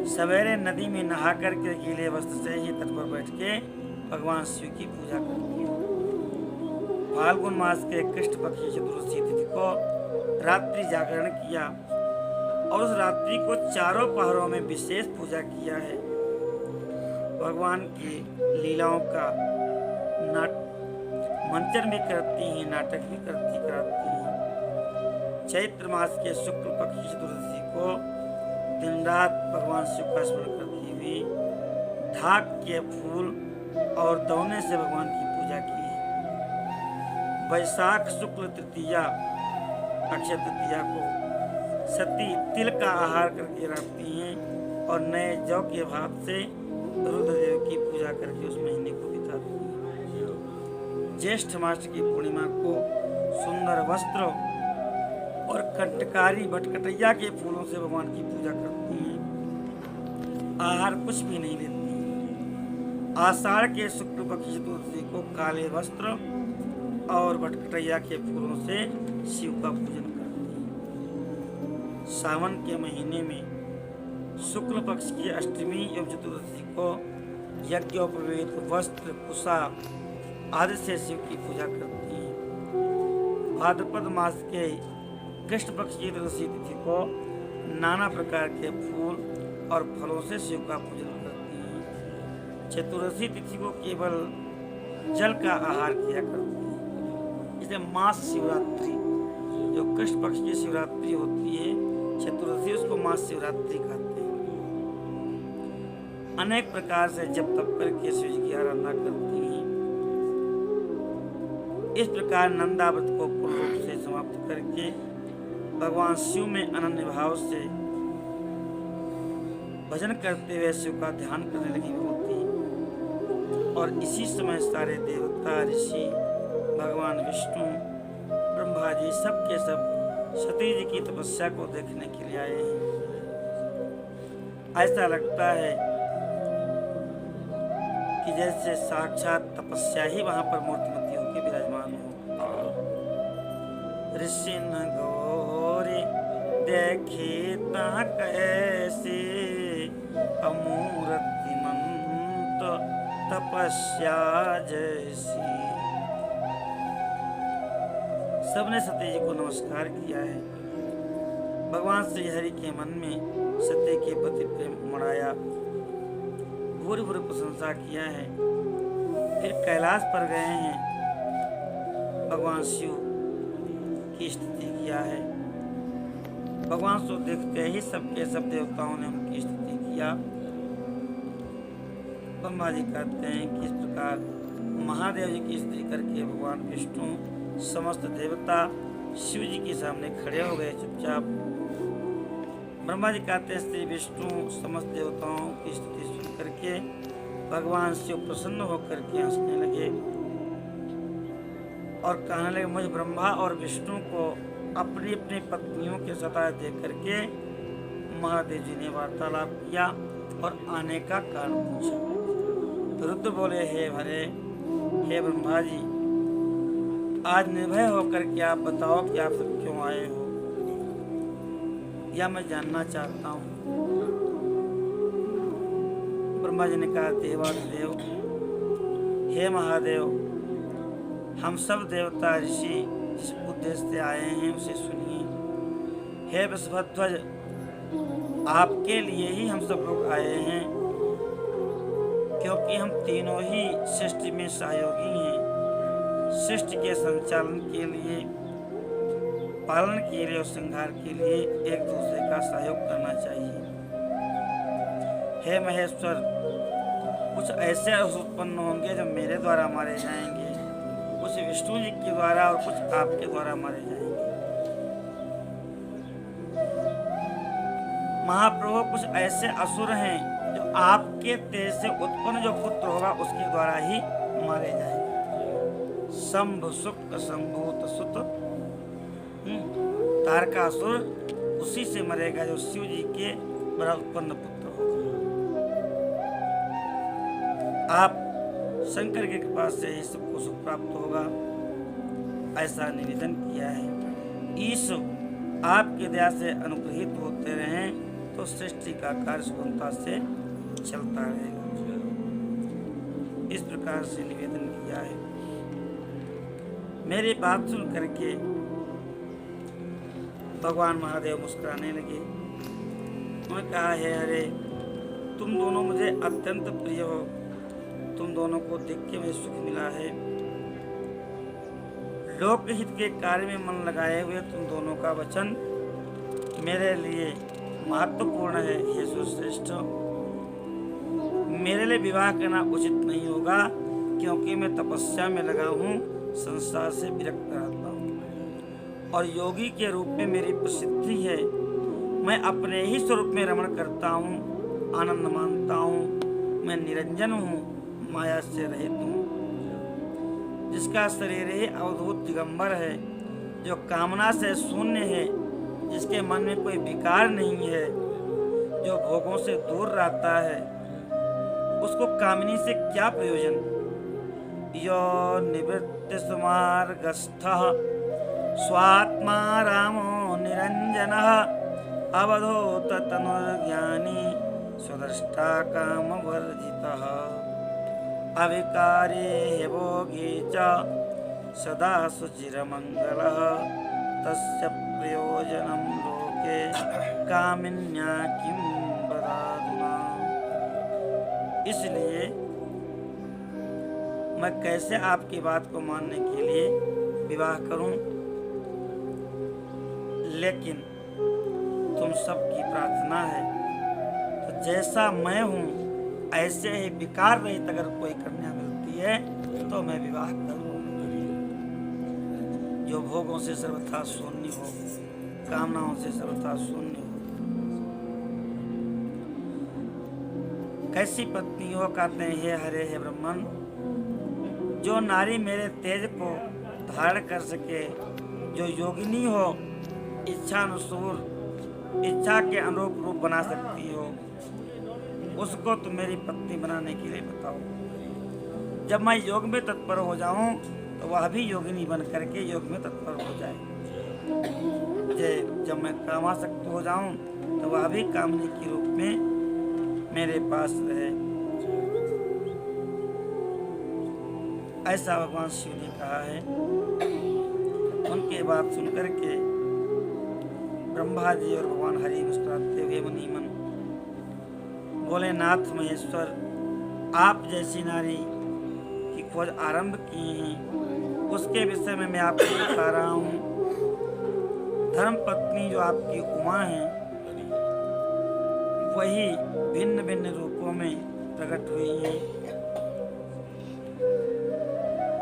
सवेरे नदी में नहा करके गीले वस्त्र से ही तट पर बैठ के भगवान शिव की पूजा करती है। फाल्गुन मास के कृष्ण पक्ष की चतुर्दशी तिथि को रात्रि जागरण किया और उस रात्रि को चारों पहरों में विशेष पूजा किया है। भगवान की लीलाओं का मंचन भी करती हैं, नाटक भी कराती हैं। चैत्र मास के शुक्ल पक्ष की चतुर्दशी को दिन रात भगवान शिव का स्मरण करती हुई ढाक के फूल और दौने से भगवान की पूजा की है। वैशाख शुक्ल तृतीया अक्षय तृतीया को सती तिल का आहार करके रखती हैं और नए जौ के भात से रुद्रदेव की पूजा करके उस महीने को बिताती हैं। ज्येष्ठ मास की पूर्णिमा को सुंदर वस्त्र और कंटकारी बटकटैया के फूलों से भगवान की पूजा करती हैं। आहार कुछ भी नहीं लेती। आषाढ़ के शुक्ल पक्ष चतुर्दशी को काले वस्त्र और बटकटैया के फूलों से शिव का पूजन करती हैं। सावन के महीने में शुक्ल पक्ष की अष्टमी एवं चतुर्दशी को यज्ञोपवीत वस्त्र कुशा आदि से शिव की पूजा करती हैं। भाद्रपद मास के कृष्ण पक्ष की चतुर्दशी तिथि को नाना प्रकार के फूल और फलों से शिव का पूजन करती हैं। चतुर्दशी तिथि को केवल जल का आहार किया करती है। इसे मास शिवरात्रि, जो कृष्ण पक्ष की शिवरात्रि होती है चतुर्दशी, उसको मास शिवरात्रि कहते हैं। अनेक प्रकार से जप तप करके शिव जी की आराधना करती हैं। इस प्रकार नंदाव्रत को पूर्ण रूप से समाप्त करके भगवान शिव में अनन्य भाव से भजन करते हुए शिव का ध्यान करने लगी होती। और इसी समय सारे देवता, ऋषि, भगवान विष्णु, ब्रह्मा जी सब के सब सती जी की तपस्या को देखने के लिए आए हैं। ऐसा लगता है कि जैसे साक्षात तपस्या ही वहां पर मूर्तिमती होकर विराजमान हो। ऋषि न गौरी देखे ता कैसे अमूर्तिमंत तपस्या जैसी। सबने सत्य जी को नमस्कार किया है। भगवान श्री हरि के मन में सत्य के प्रति प्रेम उमड़ाया, भूरी भूरी प्रशंसा किया है। फिर कैलाश पर गए हैं, भगवान शिव की स्तुति किया है। भगवान को देखते ही सबके सब देवताओं ने उनकी स्तुति किया। ब्रह्मा जी कहते हैं कि इस प्रकार महादेव जी की स्तुति करके भगवान विष्णु समस्त देवता शिव जी के सामने खड़े हो गए चुपचाप। ब्रह्मा जी कहते हैं श्री विष्णु समस्त देवताओं की स्तुति सुन करके भगवान शिव प्रसन्न होकर के हंसने लगे और कहने लगे, मुझे ब्रह्मा और विष्णु को अपनी अपनी पत्नियों के सताए देख करके महादेव जी ने वार्तालाप किया और आने का कारण पूछा। रुद्र बोले, हे भरे, हे ब्रह्मा जी, आज निर्भय होकर के आप बताओ कि आप सब क्यों आए हो, या मैं जानना चाहता हूँ। ब्रह्मा जी ने कहा, देवाधिदेव, हे महादेव, हम सब देवता ऋषि जिस उद्देश्य से आए हैं उसे सुनिए। हे वृषभध्वज, आपके लिए ही हम सब लोग आए हैं, क्योंकि हम तीनों ही सृष्टि में सहयोगी हैं। सृष्टि के संचालन के लिए, पालन के लिए और संहार के लिए एक दूसरे का सहयोग करना चाहिए। हे महेश्वर, कुछ ऐसे असुर उत्पन्न होंगे जो मेरे द्वारा मारे जाएंगे, कुछ विष्णु जी के द्वारा और कुछ आपके द्वारा मारे जाएंगे। महाप्रभु, कुछ ऐसे असुर हैं जो आपके तेज से उत्पन्न जो पुत्र होगा उसके द्वारा ही मारे जाएंगे। शंभ शुक्र संभूत सुत, तारकासुर उसी से मरेगा जो शिव जी के द्वारा उत्पन्न पुत्र होगा। आप शंकर की कृपा से ही सबको सुख प्राप्त होगा, ऐसा निवेदन किया है। ईश आपकी दया से अनुग्रहित होते रहें तो सृष्टि का कार्य सुगमता से चलता रहेगा। इस प्रकार से निवेदन किया है। मेरी बात सुन करके भगवान महादेव मुस्कुराने लगे। उन्होंने कहा, हे हरे, तुम दोनों मुझे अत्यंत प्रिय हो, तुम दोनों को देख के मुझे सुख मिला है। लोक हित के कार्य में मन लगाए हुए तुम दोनों का वचन मेरे लिए महत्वपूर्ण है। हे सुश्रेष्ठ, मेरे लिए विवाह करना उचित नहीं होगा, क्योंकि मैं तपस्या में लगा हूँ, संसार से विरक्त रहता हूँ और योगी के रूप में मेरी प्रसिद्धि है। मैं अपने ही स्वरूप में रमण करता हूँ, आनंद मानता हूँ। मैं निरंजन हूँ, माया से रहित हूँ, जिसका शरीर ही अवधूत दिगंबर है, जो कामना से शून्य है, जिसके मन में कोई विकार नहीं है, जो भोगों से दूर रहता है, उसको कामिनी से क्या प्रयोजन। यो निवृत्ति सुमार्गस्थः स्वात्मा रामो निरंजनः अवधूत तनुर्ज्ञानी स्वदृष्टा कामवर्जितः अविकारी भोगी च सदा सुचिरमंगलः तस्य प्रयोजनं लोके कामिन्या किं वदाधुना। इसलिए मैं कैसे आपकी बात को मानने के लिए विवाह करूं, लेकिन तुम सबकी प्रार्थना है तो जैसा मैं हूं ऐसे ही विकार रहित अगर कोई कन्या मिलती है तो मैं विवाह करूं, जो भोगों से सर्वथा शून्य हो, कामनाओं से सर्वथा शून्य हो। कैसी पत्नी हो, कहते हैं, हे हरे हे ब्रह्मन, जो नारी मेरे तेज को धारण कर सके, जो योगिनी हो, इच्छानुसार इच्छा के अनुरूप रूप बना सकती हो, उसको तुम मेरी पत्नी बनाने के लिए बताओ। जब मैं योग में तत्पर हो जाऊं तो वह भी योगिनी बन करके योग में तत्पर हो जाए। जब मैं कामासक्त हो जाऊं तो वह भी कामनी के रूप में मेरे पास रहे। ऐसा भगवान शिव ने कहा है। उनके बात सुनकर के ब्रह्मा जी और भगवान हरि मुस्कुराते हुए मुनि मन बोले, नाथ महेश्वर, आप जैसी नारी की खोज आरंभ की हैं, उसके विषय में मैं आपको बता रहा हूँ। धर्म पत्नी जो आपकी उमा है, वही भिन्न भिन्न रूपों में प्रकट हुई है,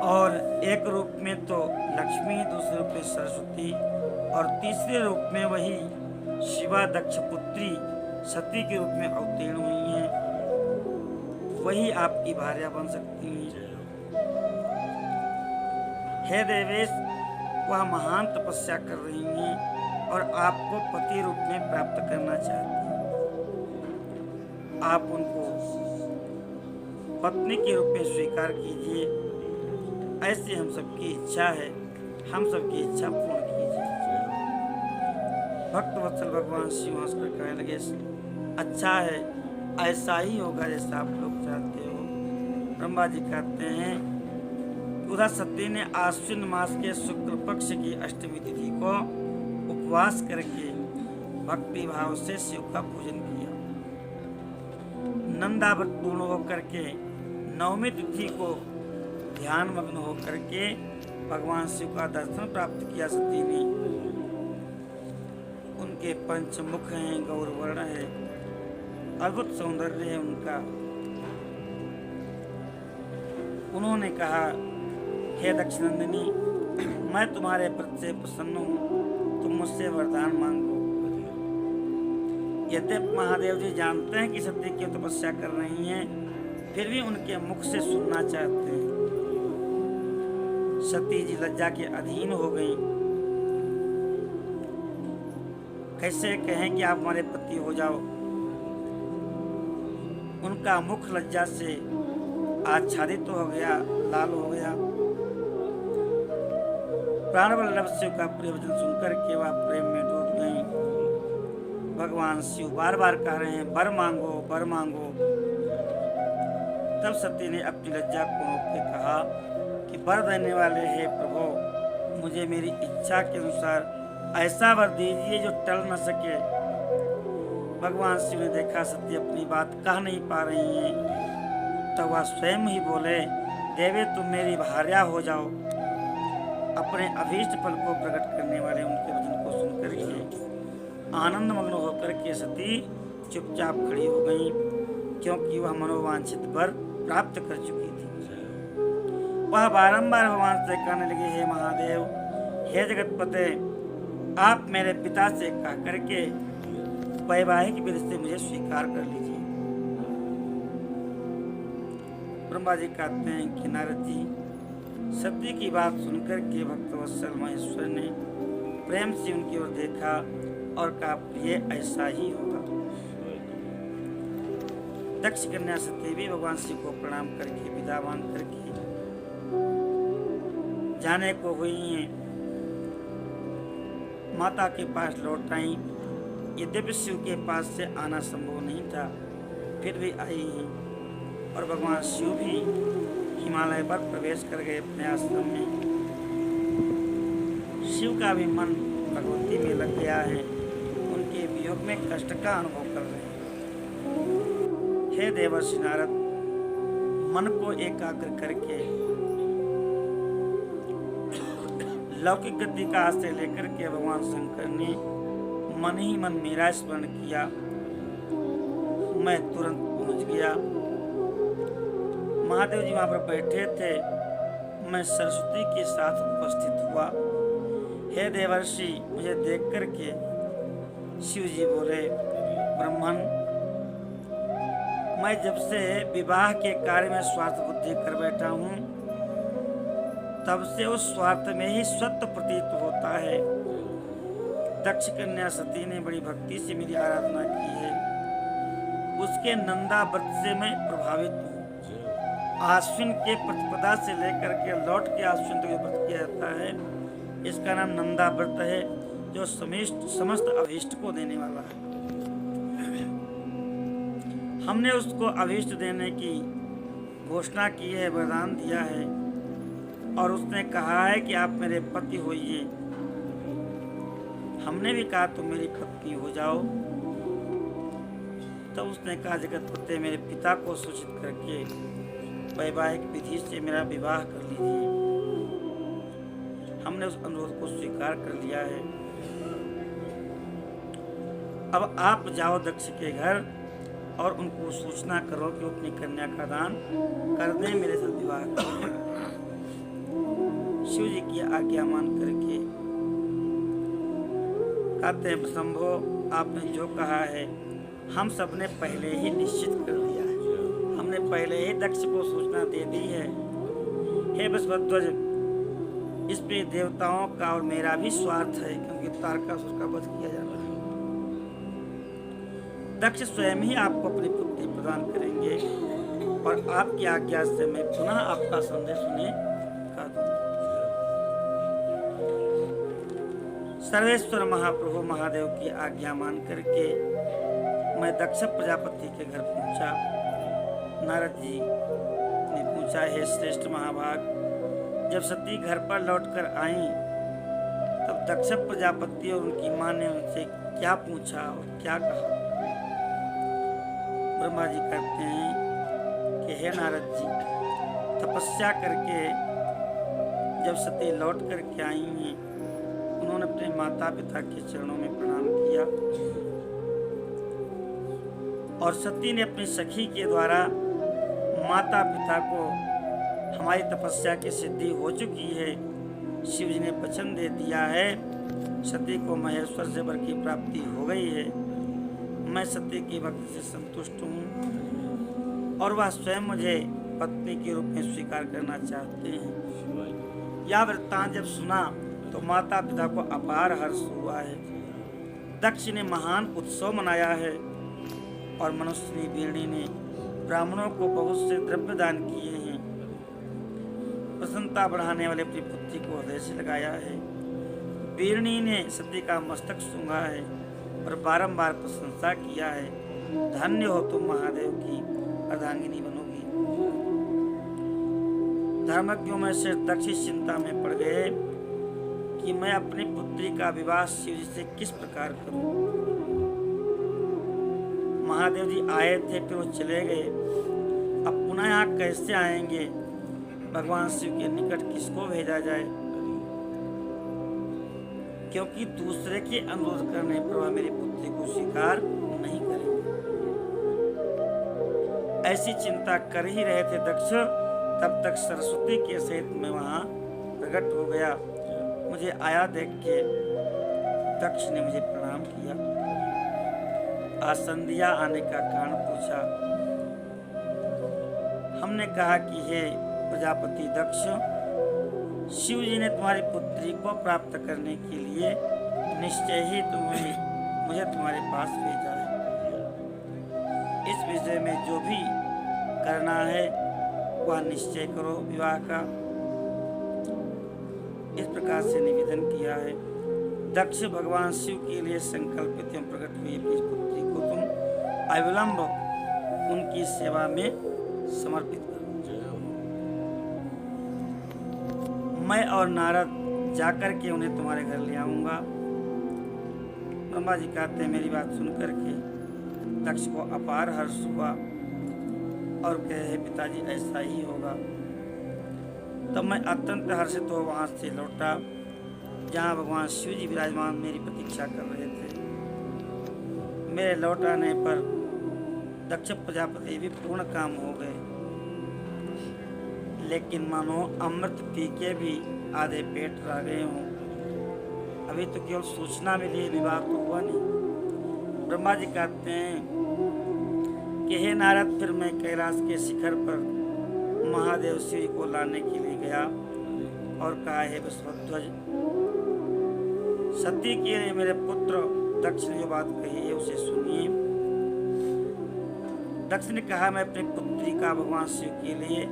और एक रूप में तो लक्ष्मी, दूसरे रूप में सरस्वती, और तीसरे रूप में वही शिवा दक्ष पुत्री सती के रूप में अवतीर्ण हुई हैं। वही आपकी भार्या बन सकती हैं। हे देवेश, वह महान तपस्या कर रही हैं और आपको पति रूप में प्राप्त करना चाहती हैं। आप उनको पत्नी के रूप में स्वीकार कीजिए। ऐसी हम सबकी इच्छा है, हम सबकी इच्छा पूर्ण कीजिए। भक्त वत्सल भगवान शिव हंसकर कहने लगे, अच्छा है, ऐसा ही होगा जैसा आप लोग चाहते हो। ब्रह्मा जी कहते हैं, उधर सती ने आश्विन मास के शुक्ल पक्ष की अष्टमी तिथि को उपवास करके भक्ति भाव से शिव का पूजन किया। नंदाव्रत पूर्ण होकर के नवमी तिथि को ध्यान मग्न होकर के भगवान शिव का दर्शन प्राप्त किया। सती ने, उनके पंचमुख हैं, गौरवर्ण है, अद्भुत सौंदर्य है उनका। उन्होंने कहा, हे दक्षनंदिनी, मैं तुम्हारे प्रति से प्रसन्न हूँ, तुम मुझसे वरदान मांगो। यद्यपि महादेव जी जानते हैं कि सती की तपस्या कर रही हैं, फिर भी उनके मुख से सुनना चाहते हैं। सती जी लज्जा के अधीन हो गई। कैसे कहें कि आप हमारे पति हो जाओ। उनका मुख लज्जा से आच्छादित तो हो गया, लाल हो गया। प्राण वल्लभ शिव का प्रिय वचन सुनकर के वह प्रेम में डूब गई। भगवान शिव बार बार कह रहे हैं वर मांगो, वर मांगो। तब सती ने अपनी लज्जा को रोक के कहा कि वर देने वाले हे प्रभु, मुझे मेरी इच्छा के अनुसार ऐसा वर दीजिए जो टल न सके। भगवान शिव ने देखा सती अपनी बात कह नहीं पा रही हैं, तब वह स्वयं ही बोले, देवे तुम मेरी भार्या हो जाओ। अपने अभीष्ट फल को प्रकट करने वाले उनके वचन को सुनकर के आनंद मग्न होकर के सती चुपचाप खड़ी हो गई, क्योंकि वह मनोवांछित वर प्राप्त कर चुकी थी। वह बारंबार भगवान से कहने लगी, हे महादेव, हे जगतपते, आप मेरे पिता से कह करके वैवाहिक विधि से मुझे स्वीकार कर लीजिए। ब्रह्मा जी कहते हैं कि नारद जी, सती की बात सुनकर के भक्तवत्सल महेश्वर ने प्रेम से उनकी ओर देखा और कहा, प्रिय ऐसा ही होगा। दक्ष कन्या सती भी भगवान शिव को प्रणाम करके विदा मांग करके जाने को हुई हैं। माता के पास लौट आई। यद्यपि शिव के पास से आना संभव नहीं था, फिर भी आई हैं। और भगवान शिव भी हिमालय पर प्रवेश कर गए अपने आश्रम में। शिव का भी मन भगवती में लग गया है, उनके वियोग में कष्ट का अनुभव कर रहे हैं। हे देवर्षि नारद, मन को एकाग्र करके लौकिक गति का आश्रय लेकर के भगवान शंकर ने मन ही मन मेरा स्मरण किया। मैं तुरंत पहुंच गया। महादेव जी वहां पर बैठे थे, मैं सरस्वती के साथ उपस्थित हुआ। हे देवर्षि, मुझे देख करके शिव जी बोले, ब्रह्मन, मैं जब से विवाह के कार्य में स्वार्थ बुद्धि कर बैठा हूँ, तब से उस स्वार्थ में ही सत्य प्रतीत होता है। दक्ष कन्या सती ने बड़ी भक्ति से मेरी आराधना की है, उसके नंदा व्रत से मैं प्रभावित हूँ। आश्विन के प्रतिपदा से लेकर के लौट के आश्विन तक व्रत किया जाता है, इसका नाम नंदा व्रत है, जो समस्त अभीष्ट को देने वाला है। हमने उसको अभीष्ट देने की घोषणा की है, वरदान दिया है, और उसने कहा है कि आप मेरे पति होइए। हमने भी कहा तुम मेरी पत्नी हो जाओ। तब उसने कहा, जगतपते, मेरे पिता को सूचित करके वैवाहिक विधि से मेरा विवाह कर लीजिए। हमने उस अनुरोध को स्वीकार कर लिया है। अब आप जाओ दक्ष के घर और उनको सूचना करो कि वो अपनी कन्या का दान कर दें, मेरे साथ विवाह करें। शिव जी की आज्ञा मान करके कहते हैं, शंभो, आपने जो कहा है हम सब ने पहले ही निश्चित कर लिया है। हमने पहले ही दक्ष को सूचना दे दी है। हे बृहस्पतिध्वज, इस पे देवताओं का और मेरा भी स्वार्थ है, क्योंकि तारकासुर का वध किया जाना है। दक्ष स्वयं ही आपको अपनी पुत्री प्रदान करेंगे और आपकी आज्ञा से मैं पुनः आपका संदेश उन्हें कह दूंगा। सर्वेश्वर महाप्रभु महादेव की आज्ञा मान करके मैं दक्ष प्रजापति के घर पहुंचा। नारद जी ने पूछा, हे श्रेष्ठ महाभाग, जब सती घर पर लौटकर आई तब दक्ष प्रजापति और उनकी मां ने उनसे क्या पूछा और क्या कहा? ब्रह्मा जी कहते हैं कि हे नारद जी, तपस्या करके जब सती लौट करके आई हैं, उन्होंने अपने माता पिता के चरणों में प्रणाम किया और सती ने अपनी सखी के द्वारा माता पिता को हमारी तपस्या की सिद्धि हो चुकी है, शिव जी ने वचन दे दिया है, सती को महेश्वर से वर की प्राप्ति हो गई है। मैं सती की भक्ति से संतुष्ट हूँ और वह स्वयं मुझे पत्नी के रूप में स्वीकार करना चाहते हैं। यह वृत्तांत जब सुना तो माता पिता को अपार हर्ष हुआ है। दक्ष ने महान उत्सव मनाया है और मनुष्यनी वीरणी ने ब्राह्मणों को बहुत से द्रव्य दान किए हैं। प्रसन्नता बढ़ाने वाले अपनी पुत्री को हृदय से लगाया है। वीरणी ने सती का मस्तक सूंघा है और बारंबार प्रशंसा किया है। धन्य हो तुम महादेव की अर्धांगिनी बनोगी। धर्मज्ञों में से दक्ष चिंता में पड़ गए कि मैं अपनी पुत्री का विवाह शिव जी से किस प्रकार करूं। महादेव जी आए थे, फिर वो चले गए। अब पुनः यहाँ कैसे आएंगे? भगवान शिव के निकट किसको भेजा जाए? क्योंकि दूसरे के अनुरोध करने पर वह मेरी पुत्री को स्वीकार नहीं करेंगे। ऐसी चिंता कर ही रहे थे दक्ष, तब तक सरस्वती के सहित मैं वहां प्रकट हो गया। मुझे आया देख के दक्ष ने मुझे प्रणाम किया। आसंधिया आने का कारण पूछा। हमने कहा कि हे प्रजापति दक्ष, शिव जी ने तुम्हारी पुत्री को प्राप्त करने के लिए निश्चय ही मुझे तुम्हारे पास भेजा है। इस विषय में जो भी करना है वह निश्चय करो विवाह का। इस प्रकार से निवेदन किया है। दक्ष भगवान शिव के लिए संकल्पित एवं प्रकट हुई अपनी पुत्री को तुम अविलंब उनकी सेवा में समर्पित करो। मैं और नारद जाकर के उन्हें तुम्हारे घर ले आऊंगा। ब्रह्मा जी कहते हैं, मेरी बात सुन करके दक्ष को अपार हर्ष हुआ और कहे, पिताजी ऐसा ही होगा। तब मैं अत्यंत हर्षित हो वहां से लौटा जहां भगवान शिव जी विराजमान मेरी प्रतीक्षा कर रहे थे। मेरे लौट आने पर दक्ष प्रजापति भी पूर्ण काम हो गए, लेकिन मानो अमृत पी के भी आधे पेट रह गए हों। अभी तो केवल सूचना मिली है, विवाह तो हुआ नहीं। ब्रह्मा जी कहते हैं कि हे नारद, फिर मैं कैलाश के शिखर पर महादेव शिव को लाने के लिए गया और कहा, हे वृषभध्वज, सती के लिए मेरे पुत्र दक्ष ने जो बात कही है उसे सुनिए। दक्ष ने कहा, मैं अपनी पुत्री का भगवान शिव के लिए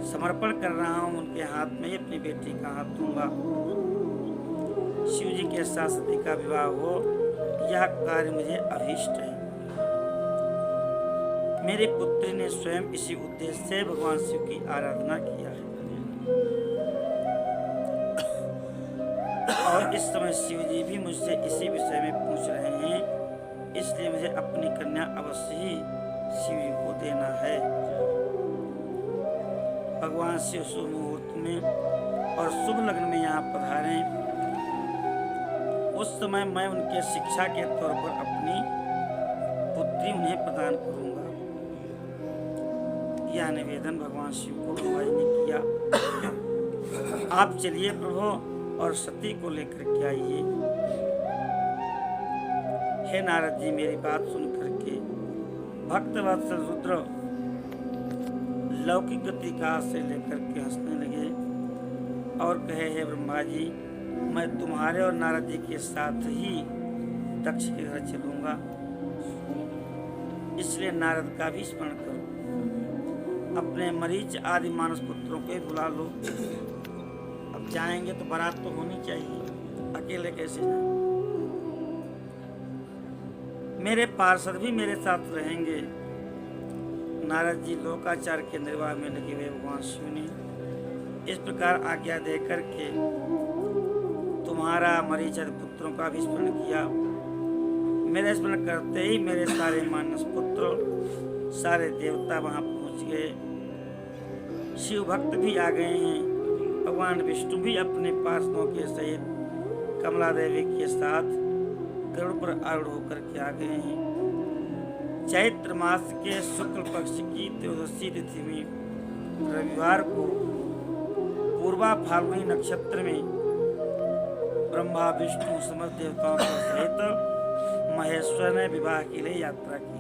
समर्पण कर रहा हूँ। उनके हाथ में ही अपनी बेटी का हाथ दूंगा। शिव जी के साथ सती का विवाह हो, यह कार्य मुझे अभीष्ट है। मेरी पुत्री ने स्वयं इसी उद्देश्य से भगवान शिव की आराधना किया है। और इस समय शिव जी भी मुझसे इसी विषय में पूछ रहे हैं, इसलिए मुझे अपनी कन्या अवश्य ही शिव जी को देना है। भगवान शिव शुभ मुहूर्त में और शुभ लग्न में यहाँ पधारे। उस समय मैं उनके शिक्षा के तौर पर अपनी पुत्री उन्हें प्रदान करूंगा। यह निवेदन भगवान शिव को ब्रह्मा जी ने किया। आप चलिए प्रभु और सती को लेकर के आइए। हे नारद जी, मेरी बात सुन करके भक्त वत्सल रुद्र लौकिक गति का से लेकर के हंसने लगे और कहे, हे ब्रह्मा जी, मैं तुम्हारे और नारद जी के साथ ही दक्ष के घर चलूंगा, इसलिए नारद का भी स्मरण करो। अपने मरीच आदि मानस पुत्रों को बुला लो। अब जाएंगे तो बारात तो होनी चाहिए, अकेले कैसे जाएं? मेरे पार्षद भी मेरे साथ रहेंगे। नारद जी लोकाचार के निर्वाह में लगे हुए भगवान शिव ने इस प्रकार आज्ञा दे करके तुम्हारा मरीच आदि पुत्रों का भी स्मरण किया। मेरा स्मरण करते ही मेरे सारे मानस पुत्र, सारे देवता वहां पहुंच गए। शिव भक्त भी आ गए हैं। भगवान विष्णु भी अपने पार्षदों के सहित कमला देवी के साथ गरुड़ पर आरूढ़ होकर के आ गए हैं। चैत्र मास के शुक्ल पक्ष की त्रयोदशी तिथि में रविवार को पूर्वा फाल्गुनी नक्षत्र में ब्रह्मा विष्णु समस्त देवताओं के सहित महेश्वर ने विवाह के लिए यात्रा की।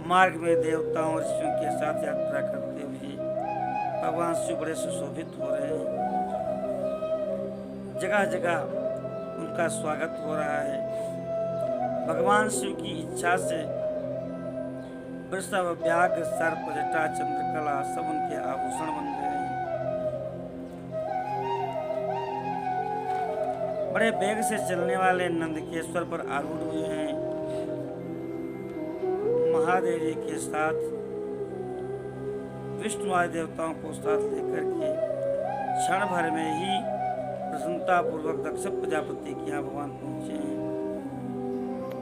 मार्ग में देवताओं और ऋषियों के साथ यात्रा करते हुए भगवान शिव बड़े सुशोभित हो रहे हैं। जगह जगह उनका स्वागत हो रहा है। भगवान शिव की इच्छा से वृषभ, व्याघ्र, सर्प, जटा, चंद्रकला सब उनके आभूषण बन गए हैं। बड़े वेग से चलने वाले नंदकेश्वर पर आरूढ़ हुए हैं। महादेव जी के साथ विष्णु आदि देवताओं को साथ लेकर के क्षण भर में ही प्रसन्नता पूर्वक दक्ष प्रजापति के यहाँ भगवान पहुंचे हैं।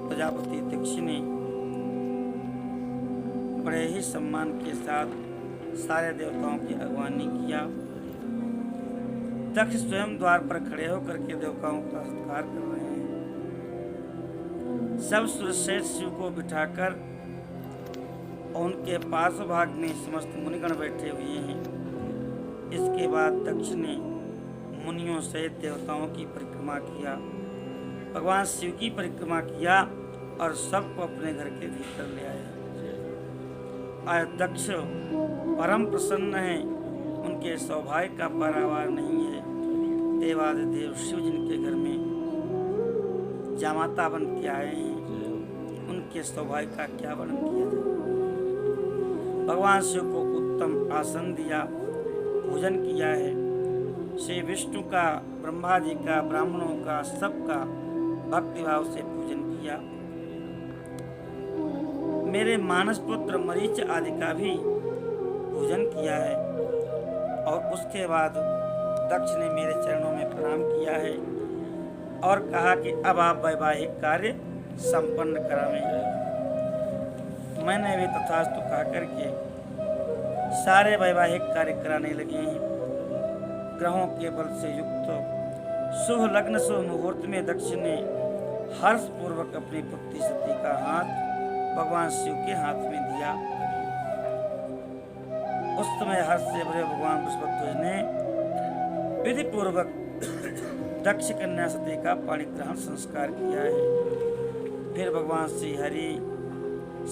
प्रजापति दक्ष ने बड़े ही सम्मान के साथ सारे देवताओं की अगवानी किया। दक्ष स्वयं द्वार पर खड़े होकर के देवताओं का सत्कार कर रहे हैं। सब सुरश्रेष्ठ शिव को बिठाकर उनके पास भाग में समस्त मुनिगण बैठे हुए हैं। इसके बाद दक्ष ने मुनियों सहित देवताओं की परिक्रमा किया, भगवान शिव की परिक्रमा किया और सबको अपने घर के भीतर ले आए। आज दक्ष परम प्रसन्न है, उनके सौभाग्य का पारावार नहीं है। देवादिदेव शिव जिनके घर में जामाता बन के आए हैं, उनके सौभाग्य का क्या वर्णन किया जाए। भगवान शिव को उत्तम आसन दिया, पूजन किया है। श्री विष्णु का, ब्रह्मा जी का, ब्राह्मणों का, सबका भक्तिभाव से पूजन किया। मेरे मानस पुत्र मरीच आदि का भी पूजन किया है। और उसके बाद दक्ष ने मेरे चरणों में प्रणाम किया है और कहा कि अब आप वैवाहिक कार्य संपन्न करावें। मैंने भी तथास्तु कहा करके सारे वैवाहिक कार्य कराने लगे हैं। ग्रहों के बल से युक्त शुभ लग्न शुभ मुहूर्त में दक्ष ने हर्ष पूर्वक अपनी पुत्री सती का हाथ भगवान शिव के हाथ में दिया। उस समय हर्ष से भरे भगवान बृहस्पति ने विधि पूर्वक दक्ष कन्या सती का पाणी ग्रहण संस्कार किया है। फिर भगवान श्री हरि,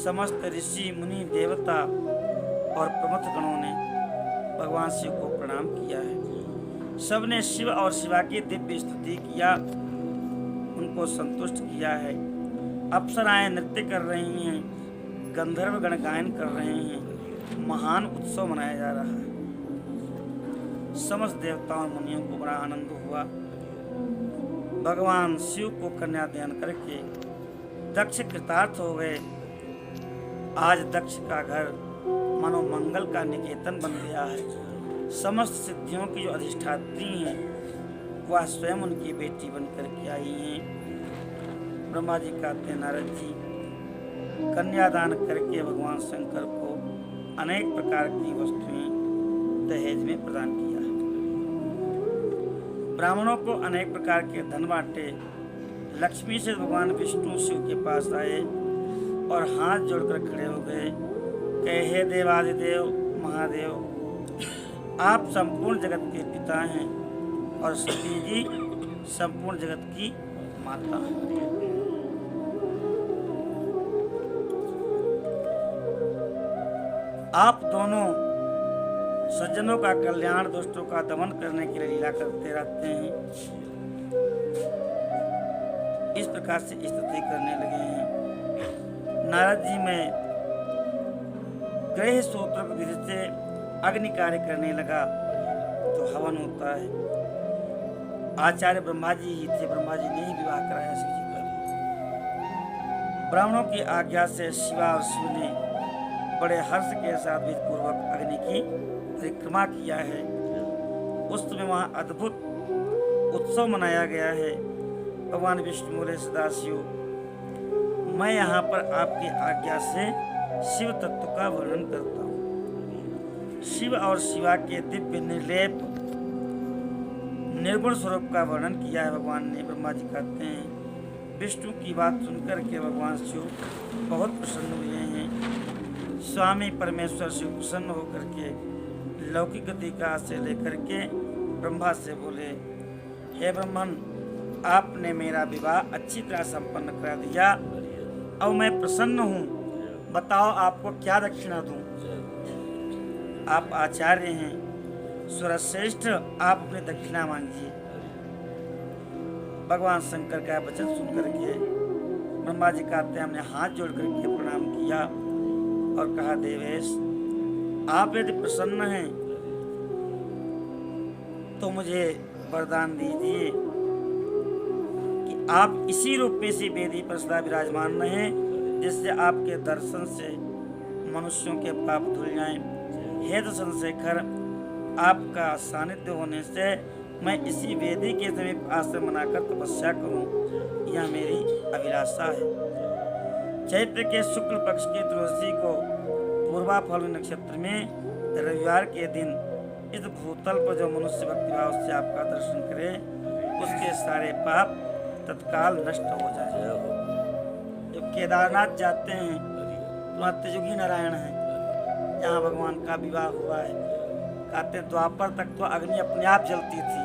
समस्त ऋषि मुनि देवता और प्रमुख गणों ने भगवान शिव को प्रणाम किया है। सबने शिव और शिवा की दिव्य स्तुति किया, उनको संतुष्ट किया है। अप्सराएं नृत्य कर रही हैं, गंधर्व गण गायन कर रहे हैं। महान उत्सव मनाया जा रहा है। समस्त देवताओं मुनियों को बड़ा आनंद हुआ। भगवान शिव को कन्या दान करके दक्ष कृतार्थ हो गए। आज दक्ष का घर मानो मंगल का निकेतन बन गया है। समस्त सिद्धियों की जो अधिष्ठात्री हैं वह स्वयं उनकी बेटी बनकर के आई हैं। ब्रह्मा जी कहते हैं नारद जी, कन्यादान करके भगवान शंकर को अनेक प्रकार की वस्तुएं दहेज में प्रदान किया। ब्राह्मणों को अनेक प्रकार के धन बांटे। लक्ष्मी से भगवान विष्णु शिव के पास आए और हाथ जोड़कर खड़े हो गए, कहे हे देवादिदेव महादेव, आप संपूर्ण जगत के पिता हैं और सती जी संपूर्ण जगत की माता हैं। आप दोनों सज्जनों का कल्याण, दुष्टों का दमन करने के लिए लीला करते रहते हैं। इस प्रकार से स्तुति करने लगे हैं। नारद जी में ग्रह सूत्र विधि से अग्नि कार्य करने लगा तो हवन होता है। आचार्य ब्रह्मा जी ही थे, ब्रह्मा जी ने ही विवाह कराया शिव जी का। ब्राह्मणों की आज्ञा से शिवा और शिव ने बड़े हर्ष के साथ विधि पूर्वक अग्नि की परिक्रमा किया है। उस समय वहाँ अद्भुत उत्सव मनाया गया है। भगवान विष्णु बोले, सदाशिव, मैं यहाँ पर आपकी आज्ञा से शिव तत्व का वर्णन करता हूँ। शिव और शिवा के दिव्य निर्लेप निर्गुण स्वरूप का वर्णन किया है भगवान ने। ब्रह्मा जी कहते हैं, विष्णु की बात सुनकर के भगवान शिव बहुत प्रसन्न हुए हैं। स्वामी परमेश्वर शिव प्रसन्न होकर के लौकिक गति का आश्रय लेकर के ब्रह्मा से बोले, हे ब्रह्मन, आपने मेरा विवाह अच्छी तरह संपन्न करा दिया। अब मैं प्रसन्न हूँ, बताओ आपको क्या दक्षिणा दूँ। आप आचार्य हैं, सर्वश्रेष्ठ, आप अपनी दक्षिणा मांगिए। भगवान शंकर का वचन सुन करके ब्रह्मा जी कहते हैं, हमने हाथ जोड़ करके प्रणाम किया। और कहा, देवेश आप यदि प्रसन्न हैं तो मुझे वरदान दीजिए कि आप इसी रूप में सी वेदी पर सदा विराजमान रहें, जिससे आपके दर्शन से मनुष्यों के पाप धुल जाएं। हे दशनशेखर, आपका सानिध्य होने से मैं इसी वेदी के समीप आश्रम बनाकर तपस्या करूं, यह मेरी अभिलाषा है। चैत्र के शुक्ल पक्ष की त्रयोदशी को पूर्वा फाल्गुनी नक्षत्र में रविवार के दिन इस भूतल पर जो मनुष्य भक्तिभाव से आपका दर्शन करे, उसके सारे पाप तत्काल नष्ट हो जाए। जब केदारनाथ जाते हैं तो त्रिजुगी नारायण है, जहाँ भगवान का विवाह हुआ है। कहते हैं द्वापर तक तो अग्नि अपने आप जलती थी,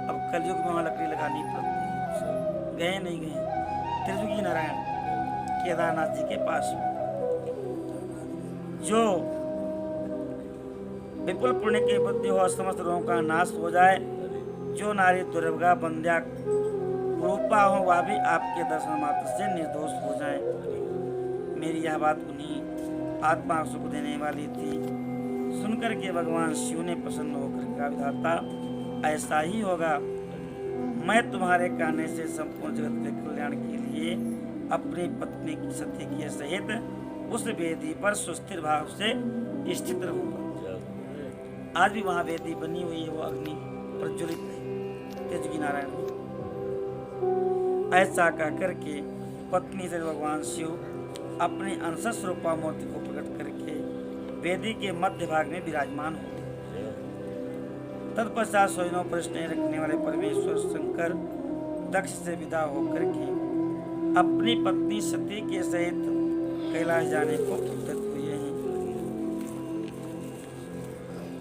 अब कलयुग में वहाँ लकड़ी लगानी पड़ती है। गए नहीं गए त्रिजुगी नारायण केदारनाथ जी के पास, जो विपुल पुण्य की बुद्धि हो, समस्त रोगों का नाश हो जाए। जो नारी दुर्गा बंध्या रूपा हो, वह भी आपके दर्शन मात्र से निर्दोष हो जाए। मेरी यह बात उन्हीं आत्मा को सुख देने वाली थी। सुनकर के भगवान शिव ने प्रसन्न होकर कहा, विधाता ऐसा ही होगा। मैं तुम्हारे कहने से संपूर्ण जगत के कल्याण के लिए अपनी पत्नी की सती के सहित उस वेदी पर सुस्थिर भाव से स्थित रहूंगा। आज भी वहाँ वेदी बनी हुई है, वो अग्नि प्रज्वलित है त्रिजुगी नारायण में। ऐसा कह करके पत्नी से भगवान शिव अपनी अंश रूपा मूर्ति को प्रकट करके वेदी के मध्य भाग में विराजमान हो। तत्पश्चात स्वयं प्रश्न रखने वाले परमेश्वर शंकर दक्ष से विदा होकर के अपनी पत्नी सती के सहित कैलाश जाने को उद्यत हुए हैं।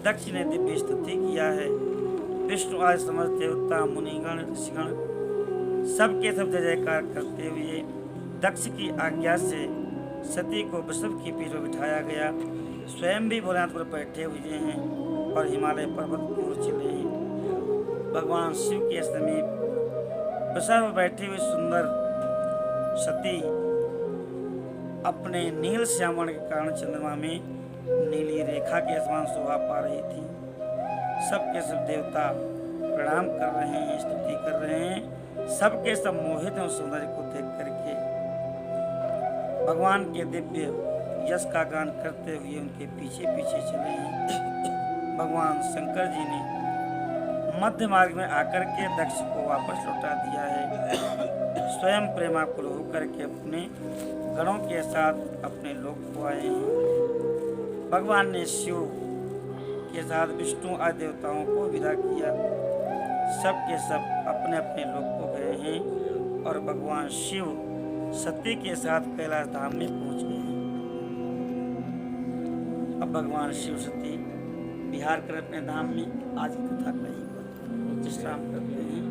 दक्ष ने दिव्य स्तुति किया है। विष्णु आदि समस्त देवता मुनिगण ऋषिगण सबके सब जय जयकार करते हुए दक्ष की आज्ञा से सती को वृषभ की पीठ पर बिठाया गया। स्वयं भी भोलेनाथ पर बैठे हुए हैं और हिमालय पर्वत की ओर चले हैं। भगवान शिव के समीप वृषभ पर बैठी हुई सुंदर सती अपने नील श्यामण के कारण चंद्रमा में नीली रेखा के समान शोभा पा रही थी। सबके सब देवता प्रणाम कर रहे हैं, स्तुति कर रहे हैं। सबके सब मोहित हैं सौंदर्य को देख करके। भगवान के दिव्य यश का गान करते हुए उनके पीछे पीछे चले हैं। भगवान शंकर जी ने मध्य मार्ग में आकर के दक्ष को वापस लौटा दिया है। स्वयं प्रेमाकुल होकर के अपने गणों के साथ अपने लोक को आए हैं। भगवान ने शिव के साथ विष्णु आदि देवताओं को विदा किया। सब के सब अपने अपने लोक को गए हैं और भगवान शिव सती के साथ कैलाश धाम में पहुंच गए हैं। अब भगवान शिव सती विहार कर अपने धाम में आज की कथा का विश्राम करते हैं।